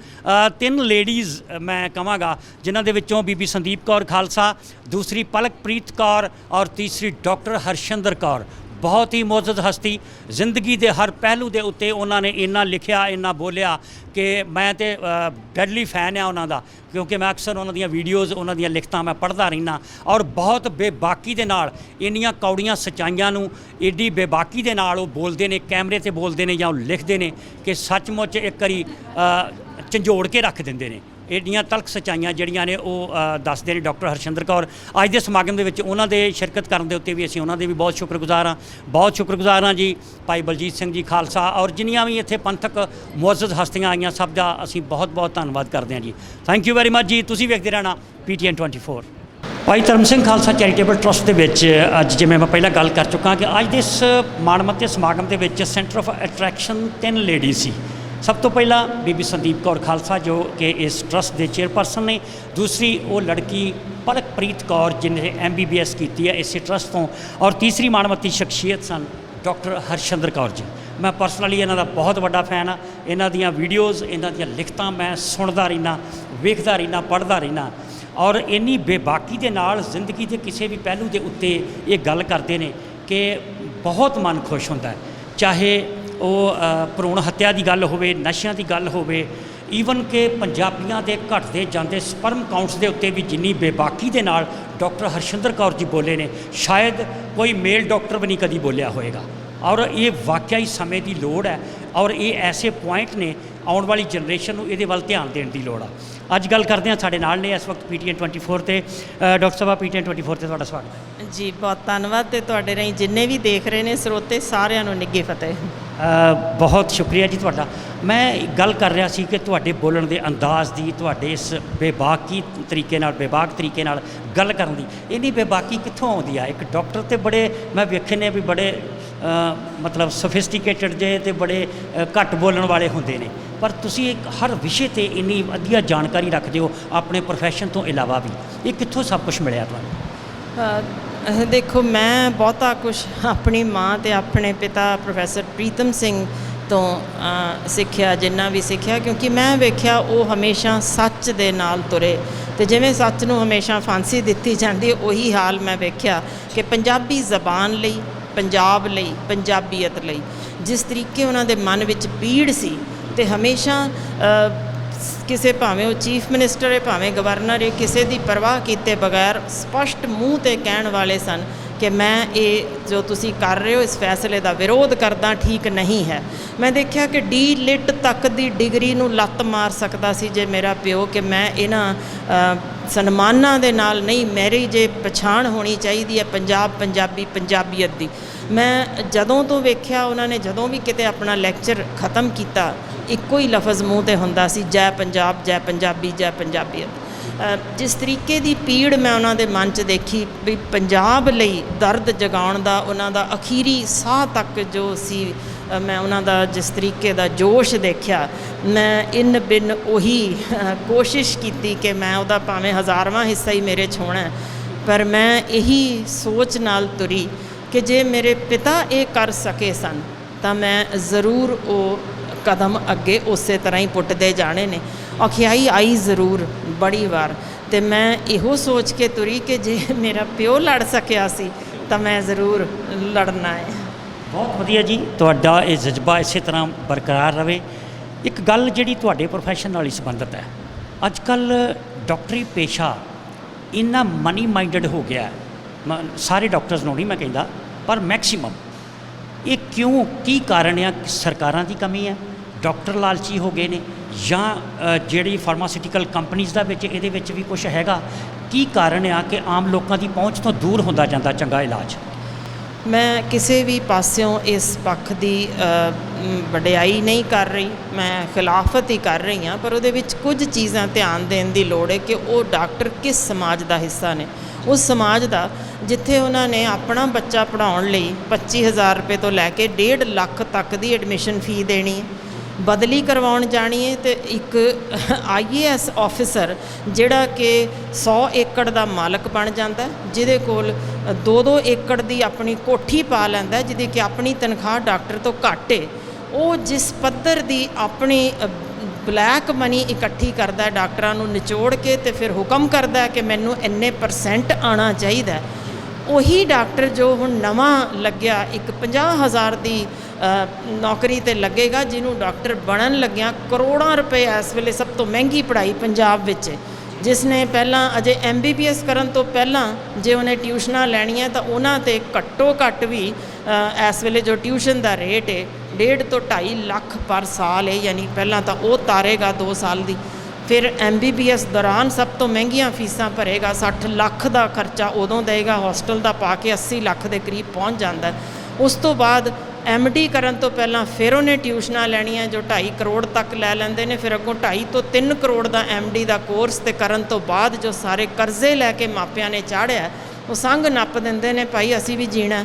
3 ਲੇਡੀਜ਼ ਮੈਂ ਕਹਾਂਗਾ, ਜਿਨ੍ਹਾਂ ਦੇ ਵਿੱਚੋਂ ਬੀਬੀ ਸੰਦੀਪ ਕੌਰ ਖਾਲਸਾ, ਦੂਸਰੀ ਪਲਕਪ੍ਰੀਤ ਕੌਰ ਔਰ ਤੀਸਰੀ ਡਾਕਟਰ ਹਰਸ਼ਿੰਦਰ ਕੌਰ। ਬਹੁਤ ਹੀ ਮੁਅੱਜ਼ਜ਼ ਹਸਤੀ, ਜ਼ਿੰਦਗੀ ਦੇ ਹਰ ਪਹਿਲੂ ਦੇ ਉੱਤੇ ਉਹਨਾਂ ਨੇ ਇੰਨਾ ਲਿਖਿਆ, ਇੰਨਾ ਬੋਲਿਆ ਕਿ ਮੈਂ ਤੇ ਡੈਡਲੀ ਫੈਨ ਆ ਉਹਨਾਂ ਦਾ, ਕਿਉਂਕਿ ਮੈਂ ਅਕਸਰ ਉਹਨਾਂ ਦੀਆਂ ਵੀਡੀਓਜ਼, ਉਹਨਾਂ ਦੀਆਂ ਲਿਖਤਾਂ ਮੈਂ ਪੜ੍ਹਦਾ ਰਹਿੰਦਾ। ਔਰ ਬਹੁਤ ਬੇਬਾਕੀ ਦੇ ਨਾਲ ਇੰਨੀਆਂ ਕੌੜੀਆਂ ਸੱਚਾਈਆਂ ਨੂੰ ਏਡੀ ਬੇਬਾਕੀ ਦੇ ਨਾਲ ਉਹ ਬੋਲਦੇ ਨੇ, ਕੈਮਰੇ ਤੇ ਬੋਲਦੇ ਨੇ ਜਾਂ ਉਹ ਲਿਖਦੇ ਨੇ ਕਿ ਸੱਚਮੁੱਚ ਇੱਕ ਵਾਰੀ ਝੰਜੋੜ ਕੇ ਰੱਖ ਦਿੰਦੇ ਨੇ। ਏਡੀਆਂ ਤਲਖ ਸੱਚਾਈਆਂ ਜਿਹੜੀਆਂ ਨੇ ਉਹ ਦੱਸਦੇ ਨੇ ਡਾਕਟਰ ਹਰਸ਼ਿੰਦਰ ਕੌਰ। ਅੱਜ ਦੇ ਸਮਾਗਮ ਦੇ ਵਿੱਚ ਉਹਨਾਂ ਦੇ ਸ਼ਿਰਕਤ ਕਰਨ ਦੇ ਉੱਤੇ ਵੀ ਅਸੀਂ ਉਹਨਾਂ ਦੇ ਵੀ ਬਹੁਤ ਸ਼ੁਕਰਗੁਜ਼ਾਰ ਹਾਂ। ਬਹੁਤ ਸ਼ੁਕਰਗੁਜ਼ਾਰ ਹਾਂ ਜੀ ਭਾਈ ਬਲਜੀਤ ਸਿੰਘ ਜੀ ਖਾਲਸਾ, ਔਰ ਜਿੰਨੀਆਂ ਵੀ ਇੱਥੇ ਪੰਥਕ ਮੁਅੱਜ਼ਜ਼ ਹਸਤੀਆਂ ਆਈਆਂ, ਸਭ ਦਾ ਅਸੀਂ ਬਹੁਤ ਬਹੁਤ ਧੰਨਵਾਦ ਕਰਦੇ ਹਾਂ ਜੀ। ਥੈਂਕ ਯੂ ਵੈਰੀ ਮਚ ਜੀ। ਤੁਸੀਂ ਵੇਖਦੇ ਰਹਿਣਾ PTN 24। ਭਾਈ ਧਰਮ ਸਿੰਘ ਖਾਲਸਾ ਚੈਰੀਟੇਬਲ ਟਰਸਟ ਦੇ ਵਿੱਚ ਅੱਜ, ਜਿਵੇਂ ਮੈਂ ਪਹਿਲਾਂ ਗੱਲ ਕਰ ਚੁੱਕਾ, ਕਿ ਅੱਜ ਦੇ ਇਸ ਮਾਣਮੱਤੇ ਸਮਾਗਮ ਦੇ ਵਿੱਚ ਸੈਂਟਰ ਆਫ ਅਟਰੈਕਸ਼ਨ 3 ਲੇਡੀ ਸੀ। ਸਭ ਤੋਂ ਪਹਿਲਾਂ ਬੀਬੀ ਸੰਦੀਪ ਕੌਰ ਖਾਲਸਾ, ਜੋ ਕਿ ਇਸ ਟਰਸਟ ਦੇ ਚੇਅਰਪਰਸਨ ਨੇ। ਦੂਸਰੀ ਉਹ ਲੜਕੀ ਪਲਕਪ੍ਰੀਤ ਕੌਰ, ਜਿਹਨੇ MBBS ਕੀਤੀ ਹੈ ਇਸੇ ਟਰਸਟ ਤੋਂ। ਔਰ ਤੀਸਰੀ ਮਾਣਮੱਤੀ ਸ਼ਖਸੀਅਤ ਸਨ ਡਾਕਟਰ ਹਰਸ਼ਿੰਦਰ ਕੌਰ ਜੀ। ਮੈਂ ਪਰਸਨਲੀ ਇਹਨਾਂ ਦਾ ਬਹੁਤ ਵੱਡਾ ਫੈਨ ਆ। ਇਹਨਾਂ ਦੀਆਂ ਵੀਡੀਓਜ਼, ਇਹਨਾਂ ਦੀਆਂ ਲਿਖਤਾਂ ਮੈਂ ਸੁਣਦਾ ਰਹਿਣਾ, ਵੇਖਦਾ ਰਹਿਣਾ, ਪੜ੍ਹਦਾ ਰਹਿਣਾ। ਔਰ ਇੰਨੀ ਬੇਬਾਕੀ ਦੇ ਨਾਲ ਜ਼ਿੰਦਗੀ ਦੇ ਕਿਸੇ ਵੀ ਪਹਿਲੂ ਦੇ ਉੱਤੇ ਇਹ ਗੱਲ ਕਰਦੇ ਨੇ ਕਿ ਬਹੁਤ ਮਨ ਖੁਸ਼ ਹੁੰਦਾ ਹੈ। ਚਾਹੇ ਉਹ ਭਰੂਣ ਹੱਤਿਆ ਦੀ ਗੱਲ ਹੋਵੇ, ਨਸ਼ਿਆਂ ਦੀ ਗੱਲ ਹੋਵੇ, ਈਵਨ ਕਿ ਪੰਜਾਬੀਆਂ ਦੇ ਘਟਦੇ ਜਾਂਦੇ ਸਪਰਮ ਕਾਊਂਟਸ ਦੇ ਉੱਤੇ ਵੀ ਜਿੰਨੀ ਬੇਬਾਕੀ ਦੇ ਨਾਲ ਡਾਕਟਰ ਹਰਸ਼ਿੰਦਰ ਕੌਰ ਜੀ ਬੋਲੇ ਨੇ, ਸ਼ਾਇਦ ਕੋਈ ਮੇਲ ਡਾਕਟਰ ਵੀ ਨਹੀਂ ਕਦੀ ਬੋਲਿਆ ਹੋਏਗਾ। ਔਰ ਇਹ ਵਾਕਿਆ ਹੀ ਸਮੇਂ ਦੀ ਲੋੜ ਹੈ, ਔਰ ਇਹ ਐਸੇ ਪੁਆਇੰਟ ਨੇ, ਆਉਣ ਵਾਲੀ ਜਨਰੇਸ਼ਨ ਨੂੰ ਇਹਦੇ ਵੱਲ ਧਿਆਨ ਦੇਣ ਦੀ ਲੋੜ ਆ। ਅੱਜ ਗੱਲ ਕਰਦੇ ਹਾਂ, ਸਾਡੇ ਨਾਲ ਨੇ ਇਸ ਵਕਤ PTN 24 ਤੇ ਡਾਕਟਰ ਸਾਹਿਬ। PTN 24 ਤੇ ਤੁਹਾਡਾ ਸਵਾਗਤ ਹੈ ਜੀ। ਬਹੁਤ ਧੰਨਵਾਦ। ਤੇ ਤੁਹਾਡੇ ਰਾਹੀਂ ਜਿੰਨੇ ਵੀ ਦੇਖ ਰਹੇ ਨੇ ਸਰੋਤੇ, ਸਾਰਿਆਂ ਨੂੰ ਨਿੱਘੀ ਫਤਿਹ। ਬਹੁਤ ਸ਼ੁਕਰੀਆ ਜੀ ਤੁਹਾਡਾ। ਮੈਂ ਗੱਲ ਕਰ ਰਿਹਾ ਸੀ ਕਿ ਤੁਹਾਡੇ ਬੋਲਣ ਦੇ ਅੰਦਾਜ਼ ਦੀ, ਤੁਹਾਡੇ ਇਸ ਬੇਬਾਕ ਤਰੀਕੇ ਨਾਲ ਗੱਲ ਕਰਨ ਦੀ, ਇੰਨੀ ਬੇਬਾਕੀ ਕਿੱਥੋਂ ਆਉਂਦੀ ਆ? ਇੱਕ ਡਾਕਟਰ ਤੇ ਬੜੇ ਮੈਂ ਵੇਖੇ ਨੇ ਵੀ ਬੜੇ ਮਤਲਬ ਸੋਫਿਸਟੀਕੇਟਡ ਜੇ ਤੇ ਬੜੇ ਘੱਟ ਬੋਲਣ ਵਾਲੇ ਹੁੰਦੇ ਨੇ, ਪਰ ਤੁਸੀਂ ਇੱਕ ਹਰ ਵਿਸ਼ੇ ਤੇ ਇੰਨੀ ਵਧੀਆ ਜਾਣਕਾਰੀ ਰੱਖਦੇ ਹੋ ਆਪਣੇ ਪ੍ਰੋਫੈਸ਼ਨ ਤੋਂ ਇਲਾਵਾ ਵੀ। ਇਹ ਕਿੱਥੋਂ ਸਭ ਕੁਝ ਮਿਲਿਆ ਤੁਹਾਨੂੰ? ਦੇਖੋ, ਮੈਂ ਬਹੁਤਾ ਕੁਝ ਆਪਣੀ ਮਾਂ ਤੇ ਆਪਣੇ ਪਿਤਾ ਪ੍ਰੋਫੈਸਰ ਪ੍ਰੀਤਮ ਸਿੰਘ ਤੋਂ ਸਿੱਖਿਆ, ਜਿੰਨਾ ਵੀ ਸਿੱਖਿਆ, ਕਿਉਂਕਿ ਮੈਂ ਵੇਖਿਆ ਉਹ ਹਮੇਸ਼ਾ ਸੱਚ ਦੇ ਨਾਲ ਤੁਰੇ। ਤੇ ਜਿਵੇਂ ਸੱਚ ਨੂੰ ਹਮੇਸ਼ਾ ਫਾਂਸੀ ਦਿੱਤੀ ਜਾਂਦੀ, ਉਹੀ ਹਾਲ ਮੈਂ ਵੇਖਿਆ ਕਿ ਪੰਜਾਬੀ ਜ਼ਬਾਨ ਲਈ, ਪੰਜਾਬ ਲਈ, ਪੰਜਾਬੀਅਤ ਲਈ ਜਿਸ ਤਰੀਕੇ ਉਹਨਾਂ ਦੇ ਮਨ ਵਿੱਚ ਪੀੜ ਸੀ, ਤੇ ਹਮੇਸ਼ਾ ਕਿਸੇ, ਭਾਵੇਂ ਉਹ ਚੀਫ ਮਿਨਿਸਟਰ ਹੈ, ਭਾਵੇਂ ਗਵਰਨਰ ਹੈ, ਕਿਸੇ ਦੀ ਪਰਵਾਹ ਕੀਤੇ ਬਗੈਰ ਸਪਸ਼ਟ ਮੂੰਹ ਤੇ ਕਹਿਣ ਵਾਲੇ ਸਨ ਕਿ ਮੈਂ ਇਹ ਜੋ ਤੁਸੀਂ ਕਰ ਰਹੇ ਹੋ, ਇਸ ਫੈਸਲੇ ਦਾ ਵਿਰੋਧ ਕਰਦਾ, ਠੀਕ ਨਹੀਂ ਹੈ। ਮੈਂ ਦੇਖਿਆ ਕਿ D.Litt ਤੱਕ ਦੀ ਡਿਗਰੀ ਨੂੰ ਲੱਤ ਮਾਰ ਸਕਦਾ ਸੀ ਜੇ ਮੇਰਾ ਪਿਓ, ਕਿ ਮੈਂ ਇਹਨਾਂ ਸਨਮਾਨਾਂ ਦੇ ਨਾਲ ਨਹੀਂ, ਮੇਰੀ ਜੇ ਪਛਾਣ ਹੋਣੀ ਚਾਹੀਦੀ ਹੈ ਪੰਜਾਬ, ਪੰਜਾਬੀ, ਪੰਜਾਬੀਅਤ ਦੀ। ਮੈਂ ਜਦੋਂ ਤੋਂ ਵੇਖਿਆ, ਉਹਨਾਂ ਨੇ ਜਦੋਂ ਵੀ ਕਿਤੇ ਆਪਣਾ ਲੈਕਚਰ ਖ਼ਤਮ ਕੀਤਾ, ਇੱਕੋ ਹੀ ਲਫ਼ਜ਼ ਮੂੰਹ ਤੇ ਹੁੰਦਾ ਸੀ, ਜੈ ਪੰਜਾਬ, ਜੈ ਪੰਜਾਬੀ, ਜੈ ਪੰਜਾਬੀਅਤ। ਜਿਸ ਤਰੀਕੇ ਦੀ ਪੀੜ ਮੈਂ ਉਹਨਾਂ ਦੇ ਮਨ 'ਚ ਦੇਖੀ ਵੀ ਪੰਜਾਬ ਲਈ ਦਰਦ ਜਗਾਉਣ ਦਾ, ਉਹਨਾਂ ਦਾ ਅਖੀਰੀ ਸਾਹ ਤੱਕ ਜੋ ਸੀ, ਮੈਂ ਉਹਨਾਂ ਦਾ ਜਿਸ ਤਰੀਕੇ ਦਾ ਜੋਸ਼ ਦੇਖਿਆ, ਮੈਂ ਇਨ ਬਿਨ ਉਹੀ ਕੋਸ਼ਿਸ਼ ਕੀਤੀ ਕਿ ਮੈਂ ਉਹਦਾ ਭਾਵੇਂ 1000ਵਾਂ ਹਿੱਸਾ ਹੀ ਮੇਰੇ 'ਚ ਹੋਣਾ, ਪਰ ਮੈਂ ਇਹੀ ਸੋਚ ਨਾਲ ਤੁਰੀ ਕਿ ਜੇ ਮੇਰੇ ਪਿਤਾ ਇਹ ਕਰ ਸਕੇ ਸਨ ਤਾਂ ਮੈਂ ਜ਼ਰੂਰ ਉਹ ਕਦਮ ਅੱਗੇ ਉਸੇ ਤਰ੍ਹਾਂ ਹੀ ਪੁੱਟਦੇ ਜਾਣੇ ਨੇ। ਔਖਿਆਈ ਆਈ ਜ਼ਰੂਰ ਬੜੀ ਵਾਰ, ਤੇ ਮੈਂ ਇਹੋ ਸੋਚ ਕੇ ਤੁਰੀ ਕਿ ਜੇ ਮੇਰਾ ਪਿਓ ਲੜ ਸਕਿਆ ਸੀ ਤਾਂ ਮੈਂ ਜ਼ਰੂਰ ਲੜਨਾ ਹੈ। ਬਹੁਤ ਵਧੀਆ ਜੀ, ਤੁਹਾਡਾ ਇਹ ਜਜ਼ਬਾ ਇਸੇ ਤਰ੍ਹਾਂ ਬਰਕਰਾਰ ਰਵੇ। ਇੱਕ ਗੱਲ ਜਿਹੜੀ ਤੁਹਾਡੇ ਪ੍ਰੋਫੈਸ਼ਨ ਨਾਲ ਹੀ ਸੰਬੰਧਿਤ ਹੈ, ਅੱਜ ਕੱਲ੍ਹ ਡਾਕਟਰੀ ਪੇਸ਼ਾ ਇੰਨਾ ਮਨੀ ਮਾਈਂਡਡ ਹੋ ਗਿਆ ਹੈ, ਸਾਰੇ ਡਾਕਟਰਸ ਨੂੰ ਨਹੀਂ ਮੈਂ ਕਹਿੰਦਾ, ਪਰ ਮੈਕਸੀਮਮ। ਇਹ ਕਿਉਂ, ਕੀ ਕਾਰਨ ਆ? ਸਰਕਾਰਾਂ ਦੀ ਕਮੀ ਹੈ, ਡਾਕਟਰ ਲਾਲਚੀ ਹੋ ਗਏ ਨੇ, ਜਾਂ ਜਿਹੜੀ ਫਾਰਮਾਸਿਊਟੀਕਲ ਕੰਪਨੀਜ਼ ਦਾ ਵਿੱਚ ਇਹਦੇ ਵਿੱਚ ਵੀ ਕੁਝ ਹੈਗਾ? ਕੀ ਕਾਰਨ ਆ ਕਿ ਆਮ ਲੋਕਾਂ ਦੀ ਪਹੁੰਚ ਤੋਂ ਦੂਰ ਹੁੰਦਾ ਜਾਂਦਾ ਚੰਗਾ ਇਲਾਜ? ਮੈਂ ਕਿਸੇ ਵੀ ਪਾਸਿਓਂ ਇਸ ਪੱਖ ਦੀ ਵਡਿਆਈ ਨਹੀਂ ਕਰ ਰਹੀ, ਮੈਂ ਖਿਲਾਫਤ ਹੀ ਕਰ ਰਹੀ ਹਾਂ, ਪਰ ਉਹਦੇ ਵਿੱਚ ਕੁਝ ਚੀਜ਼ਾਂ ਧਿਆਨ ਦੇਣ ਦੀ ਲੋੜ ਹੈ ਕਿ ਉਹ ਡਾਕਟਰ ਕਿਸ ਸਮਾਜ ਦਾ ਹਿੱਸਾ ਨੇ। ਉਸ ਸਮਾਜ ਦਾ ਜਿੱਥੇ ਉਹਨਾਂ ਨੇ ਆਪਣਾ ਬੱਚਾ ਪੜ੍ਹਾਉਣ ਲਈ 25,000 ਰੁਪਏ ਤੋਂ ਲੈ ਕੇ 1.5 ਲੱਖ ਤੱਕ ਦੀ ਐਡਮਿਸ਼ਨ ਫੀ ਦੇਣੀ ਹੈ, ਬਦਲੀ ਕਰਵਾਉਣ ਜਾਣੀ ਹੈ, ਤੇ ਇੱਕ IAS ਆਫਿਸਰ ਜਿਹੜਾ ਕਿ 100 ਏਕੜ ਦਾ ਮਾਲਕ ਬਣ ਜਾਂਦਾ, ਜਿਹਦੇ ਕੋਲ 2-2 ਏਕੜ ਦੀ ਆਪਣੀ ਕੋਠੀ ਪਾ ਲੈਂਦਾ, ਜਿਹਦੀ ਕਿ ਆਪਣੀ ਤਨਖਾਹ ਡਾਕਟਰ ਤੋਂ ਘੱਟ ਹੈ, ਉਹ ਜਿਸ ਪੱਧਰ ਦੀ ਆਪਣੀ ਬਲੈਕ ਮਨੀ ਇਕੱਠੀ ਕਰਦਾ ਡਾਕਟਰਾਂ ਨੂੰ ਨਿਚੋੜ ਕੇ, ਤੇ ਫਿਰ ਹੁਕਮ ਕਰਦਾ ਕਿ ਮੈਨੂੰ ਇੰਨੇ % ਆਉਣਾ ਚਾਹੀਦਾ। ਉਹੀ ਡਾਕਟਰ ਜੋ ਹੁਣ ਨਵਾਂ ਲੱਗਿਆ ਇੱਕ 50,000 ਦੀ ਨੌਕਰੀ ਤੇ ਲੱਗੇਗਾ, ਜਿਹਨੂੰ ਡਾਕਟਰ ਬਣਨ ਲੱਗਿਆ ਕਰੋੜਾਂ ਰੁਪਏ, ਇਸ ਵੇਲੇ ਸਭ ਤੋਂ ਮਹਿੰਗੀ ਪੜ੍ਹਾਈ ਪੰਜਾਬ ਵਿੱਚ ਹੈ, ਜਿਸ ਨੇ ਪਹਿਲਾਂ ਅਜੇ MBBS ਕਰਨ ਤੋਂ ਪਹਿਲਾਂ ਜੇ ਉਹਨੇ ਟਿਊਸ਼ਨਾਂ ਲੈਣੀਆਂ ਤਾਂ ਉਹਨਾਂ 'ਤੇ ਘੱਟੋ ਘੱਟ ਵੀ ਇਸ ਵੇਲੇ ਜੋ ਟਿਊਸ਼ਨ ਦਾ ਰੇਟ ਹੈ 1.5 ਤੋਂ 2.5 ਲੱਖ ਪਰ ਸਾਲ ਹੈ, ਯਾਨੀ ਪਹਿਲਾਂ ਤਾਂ ਉਹ ਤਾਰੇਗਾ 2 ਸਾਲ ਦੀ, ਫਿਰ MBBS ਦੌਰਾਨ ਸਭ ਤੋਂ ਮਹਿੰਗੀਆਂ ਫੀਸਾਂ ਭਰੇਗਾ, 60 ਲੱਖ ਦਾ ਖਰਚਾ ਉਦੋਂ ਦੇਗਾ, ਹੋਸਟਲ ਦਾ ਪਾ ਕੇ 80 ਲੱਖ ਦੇ ਕਰੀਬ ਪਹੁੰਚ ਜਾਂਦਾ। ਉਸ ਤੋਂ ਬਾਅਦ MD ਕਰਨ ਤੋਂ ਪਹਿਲਾਂ ਫਿਰ ਉਹਨੇ ਟਿਊਸ਼ਨਾਂ ਲੈਣੀਆਂ ਜੋ 2.5 ਕਰੋੜ ਤੱਕ ਲੈ ਲੈਂਦੇ ਨੇ, ਫਿਰ ਅੱਗੋਂ 2.5 ਤੋਂ 3 ਕਰੋੜ ਦਾ MD ਦਾ ਕੋਰਸ, ਤੇ ਕਰਨ ਤੋਂ ਬਾਅਦ ਜੋ ਸਾਰੇ ਕਰਜ਼ੇ ਲੈ ਕੇ ਮਾਪਿਆਂ ਨੇ ਚਾੜਿਆ ਉਹ ਸੰਗ ਨੱਪ ਦਿੰਦੇ ਨੇ, ਭਾਈ ਅਸੀਂ ਵੀ ਜੀਣਾ,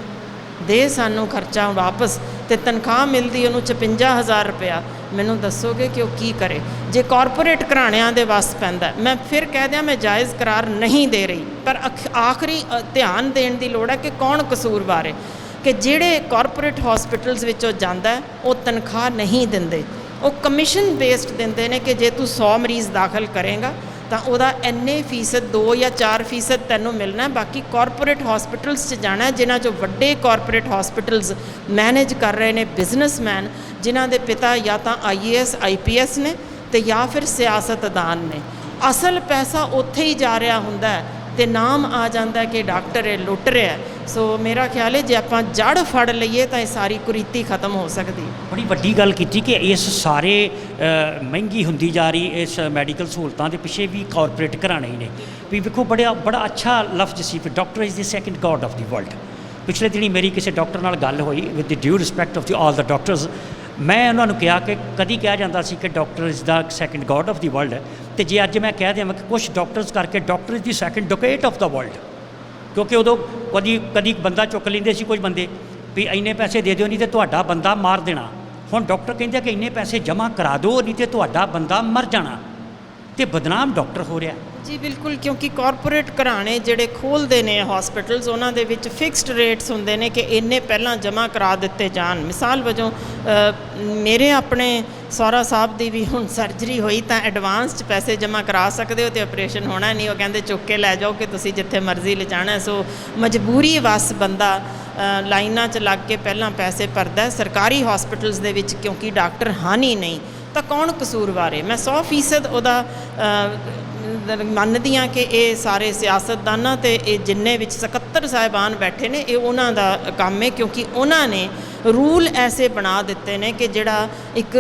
ਦੇ ਸਾਨੂੰ ਖਰਚਾ ਵਾਪਸ, ਤੇ ਤਨਖਾਹ ਮਿਲਦੀ ਉਹਨੂੰ 56,000 ਰੁਪਇਆ। ਮੈਨੂੰ ਦੱਸੋਗੇ ਕਿ ਉਹ ਕੀ ਕਰੇ ਜੇ ਕਾਰਪੋਰੇਟ ਘਰਾਣਿਆਂ ਦੇ ਵੱਸ ਪੈਂਦਾ? ਮੈਂ ਫਿਰ ਕਹਿ ਦਿਆਂ ਮੈਂ ਜਾਇਜ਼ ਕਰਾਰ ਨਹੀਂ ਦੇ ਰਹੀ, ਪਰ ਆਖਰੀ ਧਿਆਨ ਦੇਣ ਦੀ ਲੋੜ ਹੈ ਕਿ ਕੌਣ ਕਸੂਰਵਾਰ ਹੈ, ਕਿ ਜਿਹੜੇ ਕਾਰਪੋਰੇਟ ਹਸਪੀਟਲਸ ਵਿੱਚੋਂ ਜਾਂਦਾ ਉਹ ਤਨਖਾਹ ਨਹੀਂ ਦਿੰਦੇ, ਉਹ ਕਮਿਸ਼ਨ ਬੇਸਡ ਦਿੰਦੇ ਨੇ ਕਿ ਜੇ ਤੂੰ 100 ਮਰੀਜ਼ ਦਾਖਲ ਕਰੇਗਾ ਤਾਂ ਉਹਦਾ ਇੰਨੇ ਫੀਸਦ 2 ਜਾਂ 4% ਤੈਨੂੰ ਮਿਲਣਾ। ਬਾਕੀ ਕਾਰਪੋਰੇਟ ਹਸਪੀਟਲਸ 'ਚ ਜਾਣਾ ਜਿਨ੍ਹਾਂ 'ਚੋਂ ਵੱਡੇ ਕਾਰਪੋਰੇਟ ਹਸਪੀਟਲਸ ਮੈਨੇਜ ਕਰ ਰਹੇ ਨੇ ਬਿਜ਼ਨਸਮੈਨ, ਜਿਨ੍ਹਾਂ ਦੇ ਪਿਤਾ ਜਾਂ ਤਾਂ IAS IPS ਨੇ ਤੇ ਜਾਂ ਫਿਰ ਸਿਆਸਤਦਾਨ ਨੇ। ਅਸਲ ਪੈਸਾ ਉੱਥੇ ਹੀ ਜਾ ਰਿਹਾ ਹੁੰਦਾ ਹੈ ਤੇ ਨਾਮ ਆ ਜਾਂਦਾ ਕਿ ਡਾਕਟਰ ਇਹ ਲੁੱਟ ਰਿਹਾ। ਸੋ ਮੇਰਾ ਖਿਆਲ ਹੈ ਜੇ ਆਪਾਂ ਜੜ ਫੜ ਲਈਏ ਤਾਂ ਇਹ ਸਾਰੀ ਕੁਰੀਤੀ ਖਤਮ ਹੋ ਸਕਦੀ। ਬੜੀ ਵੱਡੀ ਗੱਲ ਕੀਤੀ ਕਿ ਇਸ ਸਾਰੇ ਮਹਿੰਗੀ ਹੁੰਦੀ ਜਾ ਰਹੀ ਇਸ ਮੈਡੀਕਲ ਸਹੂਲਤਾਂ ਦੇ ਪਿੱਛੇ ਵੀ ਕਾਰਪੋਰੇਟ ਘਰਾਣੇ ਹੀ ਨੇ। ਵੀ ਵੇਖੋ ਬੜਾ ਅੱਛਾ ਲਫ਼ਜ਼ ਸੀ ਕਿ doctor is the second god of the world. ਪਿਛਲੇ ਦਿਨੀ ਮੇਰੀ ਕਿਸੇ ਡਾਕਟਰ ਨਾਲ ਗੱਲ ਹੋਈ, with the due respect of all the doctors. ਮੈਂ ਉਹਨਾਂ ਨੂੰ ਕਿਹਾ ਕਿ ਕਦੀ ਕਿਹਾ ਜਾਂਦਾ ਸੀ ਕਿ doctor is the second god of the world, ਅਤੇ ਜੇ ਅੱਜ ਮੈਂ ਕਹਿ ਦਿਆਂ ਕਿ ਕੁਛ ਡਾਕਟਰਸ ਕਰਕੇ doctor is the second docket of the world, ਕਿਉਂਕਿ ਉਦੋਂ ਕਦੀ ਬੰਦਾ ਚੁੱਕ ਲੈਂਦੇ ਸੀ ਕੁਝ ਬੰਦੇ ਵੀ ਇੰਨੇ ਪੈਸੇ ਦੇ ਦਿਓ ਨਹੀਂ ਤੇ ਤੁਹਾਡਾ ਬੰਦਾ ਮਾਰ ਦੇਣਾ। ਹੁਣ ਡਾਕਟਰ ਕਹਿੰਦੇ ਕਿ ਇੰਨੇ ਪੈਸੇ ਜਮ੍ਹਾਂ ਕਰਾ ਦਿਓ ਨਹੀਂ ਤੇ ਤੁਹਾਡਾ ਬੰਦਾ ਮਰ ਜਾਣਾ, ਤੇ ਬਦਨਾਮ ਡਾਕਟਰ ਹੋ ਰਿਹਾ। ਜੀ ਬਿਲਕੁਲ, ਕਿਉਂਕਿ ਕਾਰਪੋਰੇਟ ਘਰਾਣੇ ਜਿਹੜੇ ਖੋਲ੍ਹਦੇ ਨੇ ਹਸਪੀਟਲਸ, ਉਹਨਾਂ ਦੇ ਵਿੱਚ ਫਿਕਸਡ ਰੇਟਸ ਹੁੰਦੇ ਨੇ ਕਿ ਇੰਨੇ ਪਹਿਲਾਂ ਜਮ੍ਹਾਂ ਕਰਾ ਦਿੱਤੇ ਜਾਣ। ਮਿਸਾਲ ਵਜੋਂ ਮੇਰੇ ਆਪਣੇ ਸਹੁਰਾ ਸਾਹਿਬ ਦੀ ਵੀ ਹੁਣ ਸਰਜਰੀ ਹੋਈ ਤਾਂ ਐਡਵਾਂਸ 'ਚ ਪੈਸੇ ਜਮ੍ਹਾਂ ਕਰਾ ਸਕਦੇ ਹੋ ਤੇ ਆਪਰੇਸ਼ਨ ਹੋਣਾ ਨਹੀਂ, ਉਹ ਕਹਿੰਦੇ ਚੁੱਕ ਕੇ ਲੈ ਜਾਓ ਕਿ ਤੁਸੀਂ ਜਿੱਥੇ ਮਰਜ਼ੀ ਲਿਜਾਣਾ। ਸੋ ਮਜਬੂਰੀ ਵਸ ਬੰਦਾ ਲਾਈਨਾਂ 'ਚ ਲੱਗ ਕੇ ਪਹਿਲਾਂ ਪੈਸੇ ਭਰਦਾ। ਸਰਕਾਰੀ ਹਸਪੀਟਲਸ ਦੇ ਵਿੱਚ ਕਿਉਂਕਿ ਡਾਕਟਰ ਹਨ ਹੀ ਨਹੀਂ ਤਾਂ ਕੌਣ ਕਸੂਰਵਾਰ ਹੈ? ਮੈਂ 100% ਉਹਦਾ ਮੰਨਦੀ ਹਾਂ ਕਿ ਇਹ ਸਾਰੇ ਸਿਆਸਤਦਾਨਾਂ ਤੇ ਇਹ ਜਿੰਨੇ ਵਿੱਚ ਸਕੱਤਰ ਸਾਹਿਬਾਨ ਬੈਠੇ ਨੇ ਇਹ ਉਹਨਾਂ ਦਾ ਕੰਮ ਹੈ, ਕਿਉਂਕਿ ਉਹਨਾਂ ਨੇ ਰੂਲ ਐਸੇ ਬਣਾ ਦਿੱਤੇ ਨੇ ਕਿ ਜਿਹੜਾ ਇੱਕ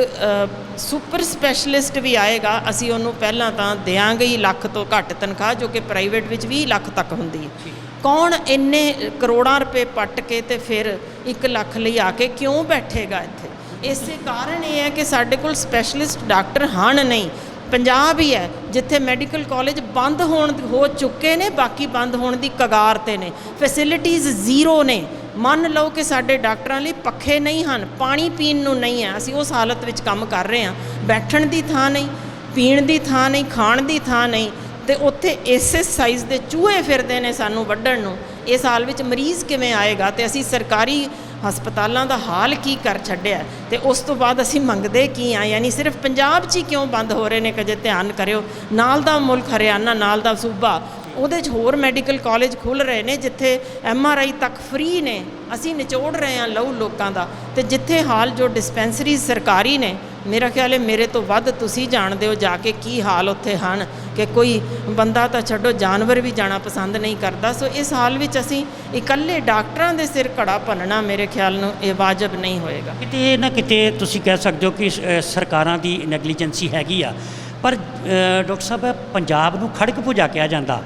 ਸੁਪਰ ਸਪੈਸ਼ਲਿਸਟ ਵੀ ਆਏਗਾ ਅਸੀਂ ਉਹਨੂੰ ਪਹਿਲਾਂ ਤਾਂ ਦਿਆਂਗੇ ਹੀ ਲੱਖ ਤੋਂ ਘੱਟ ਤਨਖਾਹ, ਜੋ ਕਿ ਪ੍ਰਾਈਵੇਟ ਵਿੱਚ 20 ਲੱਖ ਤੱਕ ਹੁੰਦੀ ਹੈ। ਕੌਣ ਇੰਨੇ ਕਰੋੜਾਂ ਰੁਪਏ ਪੱਟ ਕੇ ਤੇ ਫਿਰ 1 ਲੱਖ ਲਈ ਆ ਕੇ ਕਿਉਂ ਬੈਠੇਗਾ ਇੱਥੇ? ਇਸੇ ਕਾਰਨ ਇਹ ਹੈ ਕਿ ਸਾਡੇ ਕੋਲ ਸਪੈਸ਼ਲਿਸਟ ਡਾਕਟਰ ਹਨ ਨਹੀਂ। ਪੰਜਾਬ ਹੀ ਹੈ ਜਿੱਥੇ ਮੈਡੀਕਲ ਕਾਲਜ ਬੰਦ ਹੋ ਚੁੱਕੇ ਨੇ, ਬਾਕੀ ਬੰਦ ਹੋਣ ਦੀ ਕਗਾਰ 'ਤੇ ਨੇ, ਫੈਸਿਲਿਟੀਜ਼ ਜ਼ੀਰੋ ਨੇ। ਮੰਨ ਲਓ ਕਿ ਸਾਡੇ ਡਾਕਟਰਾਂ ਲਈ ਪੱਖੇ ਨਹੀਂ ਹਨ, ਪਾਣੀ ਪੀਣ ਨੂੰ ਨਹੀਂ ਹੈ, ਅਸੀਂ ਉਸ ਹਾਲਤ ਵਿੱਚ ਕੰਮ ਕਰ ਰਹੇ ਹਾਂ। ਬੈਠਣ ਦੀ ਥਾਂ ਨਹੀਂ, ਪੀਣ ਦੀ ਥਾਂ ਨਹੀਂ, ਖਾਣ ਦੀ ਥਾਂ ਨਹੀਂ, ਤੇ ਉੱਥੇ ਇਸੇ ਸਾਈਜ਼ ਦੇ ਚੂਹੇ ਫਿਰਦੇ ਨੇ ਸਾਨੂੰ ਵੱਢਣ ਨੂੰ, ਇਸ ਹਾਲ ਵਿੱਚ ਮਰੀਜ਼ ਕਿਵੇਂ ਆਏਗਾ? ਤੇ ਅਸੀਂ ਸਰਕਾਰੀ ਹਸਪਤਾਲਾਂ ਦਾ ਹਾਲ ਕੀ ਕਰ ਛੱਡਿਆ, ਤੇ ਉਸ ਤੋਂ ਬਾਅਦ ਅਸੀਂ ਮੰਗਦੇ ਕੀ ਆ? ਯਾਨੀ ਸਿਰਫ ਪੰਜਾਬ 'ਚ ਹੀ ਕਿਉਂ ਬੰਦ ਹੋ ਰਹੇ ਨੇ? ਕਦੇ ਧਿਆਨ ਕਰਿਓ, ਨਾਲ ਦਾ ਮੁਲਕ ਹਰਿਆਣਾ, ਨਾਲ ਦਾ ਸੂਬਾ, ਉਹਦੇ 'ਚ ਹੋਰ ਮੈਡੀਕਲ ਕਾਲਜ ਖੁੱਲ੍ਹ ਰਹੇ ਨੇ ਜਿੱਥੇ MRI ਤੱਕ ਫ੍ਰੀ ਨੇ। ਅਸੀਂ ਨਿਚੋੜ ਰਹੇ ਹਾਂ ਲਹੂ ਲੋਕਾਂ ਦਾ, ਤੇ ਜਿੱਥੇ ਹਾਲ ਜੋ ਡਿਸਪੈਂਸਰੀ ਸਰਕਾਰੀ ਨੇ, ਮੇਰਾ ਖਿਆਲ ਹੈ ਮੇਰੇ ਤੋਂ ਵੱਧ ਤੁਸੀਂ ਜਾਣਦੇ ਹੋ ਜਾ ਕੇ ਕੀ ਹਾਲ ਉੱਥੇ ਹਨ, ਕਿ ਕੋਈ ਬੰਦਾ ਤਾਂ ਛੱਡੋ ਜਾਨਵਰ ਵੀ ਜਾਣਾ ਪਸੰਦ ਨਹੀਂ ਕਰਦਾ। ਸੋ ਇਸ ਹਾਲ ਵਿੱਚ ਅਸੀਂ ਇਕੱਲੇ ਡਾਕਟਰਾਂ ਦੇ ਸਿਰ ਘੜਾ ਭੰਨਣਾ ਮੇਰੇ ਖਿਆਲ ਨੂੰ ਇਹ ਵਾਜਬ ਨਹੀਂ ਹੋਏਗਾ। ਕਿਤੇ ਨਾ ਕਿਤੇ ਤੁਸੀਂ ਕਹਿ ਸਕਦੇ ਹੋ ਕਿ ਸਰਕਾਰਾਂ ਦੀ ਨੈਗਲੀਜੈਂਸੀ ਹੈਗੀ ਆ, ਪਰ ਡਾਕਟਰ ਸਾਹਿਬ ਪੰਜਾਬ ਨੂੰ ਖੜਗ ਭੁਜਾ ਕਿਹਾ ਜਾਂਦਾ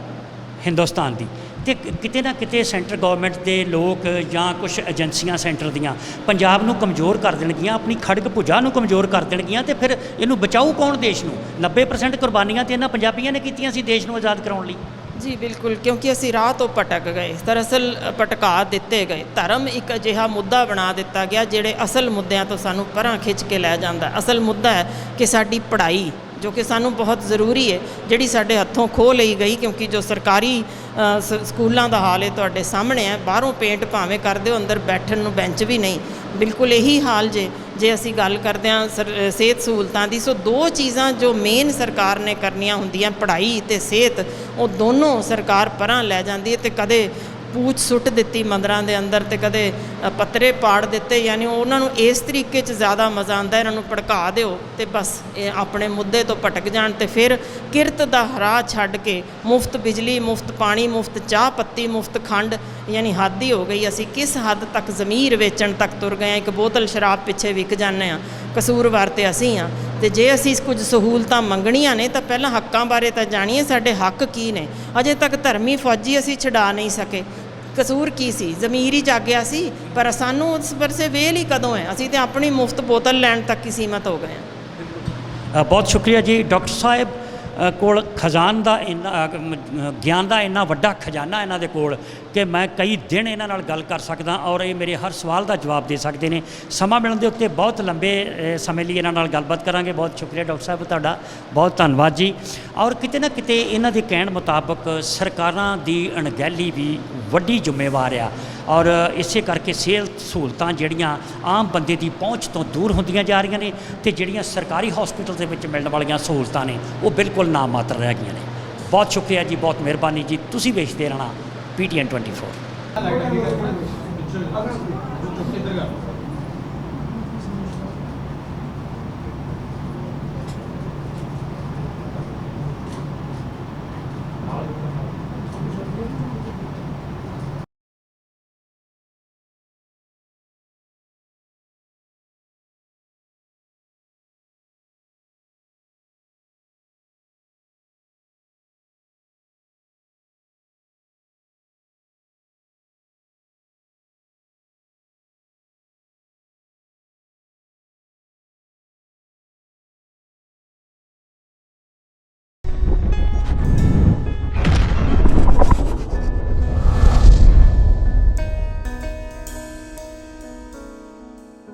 ਹਿੰਦੁਸਤਾਨ ਦੀ, ਤੇ ਕਿਤੇ ਨਾ ਕਿਤੇ ਸੈਂਟਰ ਗਵਰਨਮੈਂਟ ਦੇ ਲੋਕ ਜਾਂ ਕੁਝ ਏਜੰਸੀਆਂ ਸੈਂਟਰ ਦੀਆਂ ਪੰਜਾਬ ਨੂੰ ਕਮਜ਼ੋਰ ਕਰ ਦੇਣਗੀਆਂ, ਆਪਣੀ ਖੜਗ ਭੁਜਾ ਨੂੰ ਕਮਜ਼ੋਰ ਕਰ ਦੇਣਗੀਆਂ, ਤੇ ਫਿਰ ਇਹਨੂੰ ਬਚਾਊ ਕੌਣ ਦੇਸ਼ ਨੂੰ? 90% ਕੁਰਬਾਨੀਆਂ ਤੇ ਇਹਨਾਂ ਪੰਜਾਬੀਆਂ ਨੇ ਕੀਤੀਆਂ ਸੀ ਦੇਸ਼ ਨੂੰ ਆਜ਼ਾਦ ਕਰਾਉਣ ਲਈ। ਜੀ ਬਿਲਕੁਲ, ਕਿਉਂਕਿ ਅਸੀਂ ਰਾਹ ਤੋਂ ਭਟਕ ਗਏ, ਦਰਅਸਲ ਭਟਕਾ ਦਿੱਤੇ ਗਏ। ਧਰਮ ਇੱਕ ਅਜਿਹਾ ਮੁੱਦਾ ਬਣਾ ਦਿੱਤਾ ਗਿਆ ਜਿਹੜੇ ਅਸਲ ਮੁੱਦਿਆਂ ਤੋਂ ਸਾਨੂੰ ਪਰਾਂ ਖਿੱਚ ਕੇ ਲੈ ਜਾਂਦਾ। ਅਸਲ ਮੁੱਦਾ ਹੈ ਕਿ ਸਾਡੀ ਪੜ੍ਹਾਈ, ਜੋ ਕਿ ਸਾਨੂੰ ਬਹੁਤ ਜ਼ਰੂਰੀ ਹੈ, ਜਿਹੜੀ ਸਾਡੇ ਹੱਥੋਂ ਖੋਹ ਲਈ ਗਈ, ਕਿਉਂਕਿ ਜੋ ਸਰਕਾਰੀ ਸਕੂਲਾਂ ਦਾ ਹਾਲ ਹੈ ਤੁਹਾਡੇ ਸਾਹਮਣੇ ਹੈ। ਬਾਹਰੋਂ ਪੇਂਟ ਭਾਵੇਂ ਕਰ ਦਿਓ, ਅੰਦਰ ਬੈਠਣ ਨੂੰ ਬੈਂਚ ਵੀ ਨਹੀਂ। ਬਿਲਕੁਲ ਇਹੀ ਹਾਲ ਜੇ ਅਸੀਂ ਗੱਲ ਕਰਦੇ ਹਾਂ ਸਿਹਤ ਸਹੂਲਤਾਂ ਦੀ। ਸੋ ਦੋ ਚੀਜ਼ਾਂ ਜੋ ਮੇਨ ਸਰਕਾਰ ਨੇ ਕਰਨੀਆਂ ਹੁੰਦੀਆਂ, ਪੜ੍ਹਾਈ ਤੇ ਸਿਹਤ, ਉਹ ਦੋਨੋਂ ਸਰਕਾਰ ਪਰਾਂ ਲੈ ਜਾਂਦੀ ਹੈ, ਤੇ ਕਦੇ ਪੂਛ ਸੁੱਟ ਦਿੱਤੀ ਮੰਦਰਾਂ ਦੇ ਅੰਦਰ, ਤੇ ਕਦੇ ਪੱਤਰੇ ਪਾੜ ਦਿੱਤੇ। ਯਾਨੀ ਉਹਨਾਂ ਨੂੰ ਇਸ ਤਰੀਕੇ 'ਚ ਜ਼ਿਆਦਾ ਮਜ਼ਾ ਆਉਂਦਾ, ਇਹਨਾਂ ਨੂੰ ਭੜਕਾ ਦਿਓ ਤੇ ਬਸ ਇਹ ਆਪਣੇ ਮੁੱਦੇ ਤੋਂ ਭਟਕ ਜਾਣ, ਤੇ ਫਿਰ ਕਿਰਤ ਦਾ ਰਾਹ ਛੱਡ ਕੇ ਮੁਫਤ ਬਿਜਲੀ, ਮੁਫਤ ਪਾਣੀ, ਮੁਫਤ ਚਾਹ ਪੱਤੀ, ਮੁਫਤ ਖੰਡ, ਯਾਨੀ ਹੱਦ ਹੀ ਹੋ ਗਈ। ਅਸੀਂ ਕਿਸ ਹੱਦ ਤੱਕ ਜ਼ਮੀਰ ਵੇਚਣ ਤੱਕ ਤੁਰ ਗਏ ਹਾਂ? ਇੱਕ ਬੋਤਲ ਸ਼ਰਾਬ ਪਿੱਛੇ ਵਿਕ ਜਾਂਦੇ ਹਾਂ, ਕਸੂਰਵਾਰ ਤੇ ਅਸੀਂ ਹਾਂ। ਤੇ ਜੇ ਅਸੀਂ ਕੁਝ ਸਹੂਲਤਾਂ ਮੰਗਣੀਆਂ ਨੇ ਤਾਂ ਪਹਿਲਾਂ ਹੱਕਾਂ ਬਾਰੇ ਤਾਂ ਜਾਣੀਏ, ਸਾਡੇ ਹੱਕ ਕੀ ਨੇ। ਅਜੇ ਤੱਕ ਧਰਮੀ ਫੌਜੀ ਅਸੀਂ ਛਡਾ ਨਹੀਂ ਸਕੇ। ਕਸੂਰ ਕੀ ਸੀ? ਜ਼ਮੀਰ ਹੀ ਜਾਗਿਆ ਸੀ, ਪਰ ਸਾਨੂੰ ਉਸ ਪਾਸੇ ਵੇਲ ਹੀ ਕਦੋਂ ਹੈ? ਅਸੀਂ ਤਾਂ ਆਪਣੀ ਮੁਫਤ ਬੋਤਲ ਲੈਣ ਤੱਕ ਹੀ ਸੀਮਤ ਹੋ ਗਏ ਹਾਂ। ਬਹੁਤ ਸ਼ੁਕਰੀਆ ਜੀ ਡਾਕਟਰ ਸਾਹਿਬ ਕੋਲ ਖਜ਼ਾਨ ਦਾ ਇੰਨਾ ਗਿਆਨ ਦਾ ਇੰਨਾ ਵੱਡਾ ਖਜ਼ਾਨਾ ਇਹਨਾਂ ਦੇ ਕੋਲ ਕਿ ਮੈਂ ਕਈ ਦਿਨ ਇਹਨਾਂ ਨਾਲ ਗੱਲ ਕਰ ਸਕਦਾ, ਔਰ ਇਹ ਮੇਰੇ ਹਰ ਸਵਾਲ ਦਾ ਜਵਾਬ ਦੇ ਸਕਦੇ ਨੇ। ਸਮਾਂ ਮਿਲਣ ਦੇ ਉੱਤੇ ਬਹੁਤ ਲੰਬੇ ਸਮੇਂ ਲਈ ਇਹਨਾਂ ਨਾਲ ਗੱਲਬਾਤ ਕਰਾਂਗੇ। ਬਹੁਤ ਸ਼ੁਕਰੀਆ ਡਾਕਟਰ ਸਾਹਿਬ, ਤੁਹਾਡਾ ਬਹੁਤ ਧੰਨਵਾਦ ਜੀ। ਔਰ ਕਿਤੇ ਨਾ ਕਿਤੇ ਇਹਨਾਂ ਦੇ ਕਹਿਣ ਮੁਤਾਬਕ ਸਰਕਾਰਾਂ ਦੀ ਅਣਗਹਿਲੀ ਵੀ ਵੱਡੀ ਜ਼ਿੰਮੇਵਾਰ ਆ, ਔਰ ਇਸੇ ਕਰਕੇ ਸਿਹਤ ਸਹੂਲਤਾਂ ਜਿਹੜੀਆਂ ਆਮ ਬੰਦੇ ਦੀ ਪਹੁੰਚ ਤੋਂ ਦੂਰ ਹੁੰਦੀਆਂ ਜਾ ਰਹੀਆਂ ਨੇ, ਤੇ ਜਿਹੜੀਆਂ ਸਰਕਾਰੀ ਹਸਪੀਟਲ ਦੇ ਵਿੱਚ ਮਿਲਣ ਵਾਲੀਆਂ ਸਹੂਲਤਾਂ ਨੇ ਉਹ ਬਿਲਕੁਲ ਨਾ ਮਾਤਰ ਰਹਿ ਗਈਆਂ ਨੇ। ਬਹੁਤ ਸ਼ੁਕਰੀਆ ਜੀ, ਬਹੁਤ ਮਿਹਰਬਾਨੀ ਜੀ। ਤੁਸੀਂ ਵੇਖਦੇ ਰਹਿਣਾ PTN 24।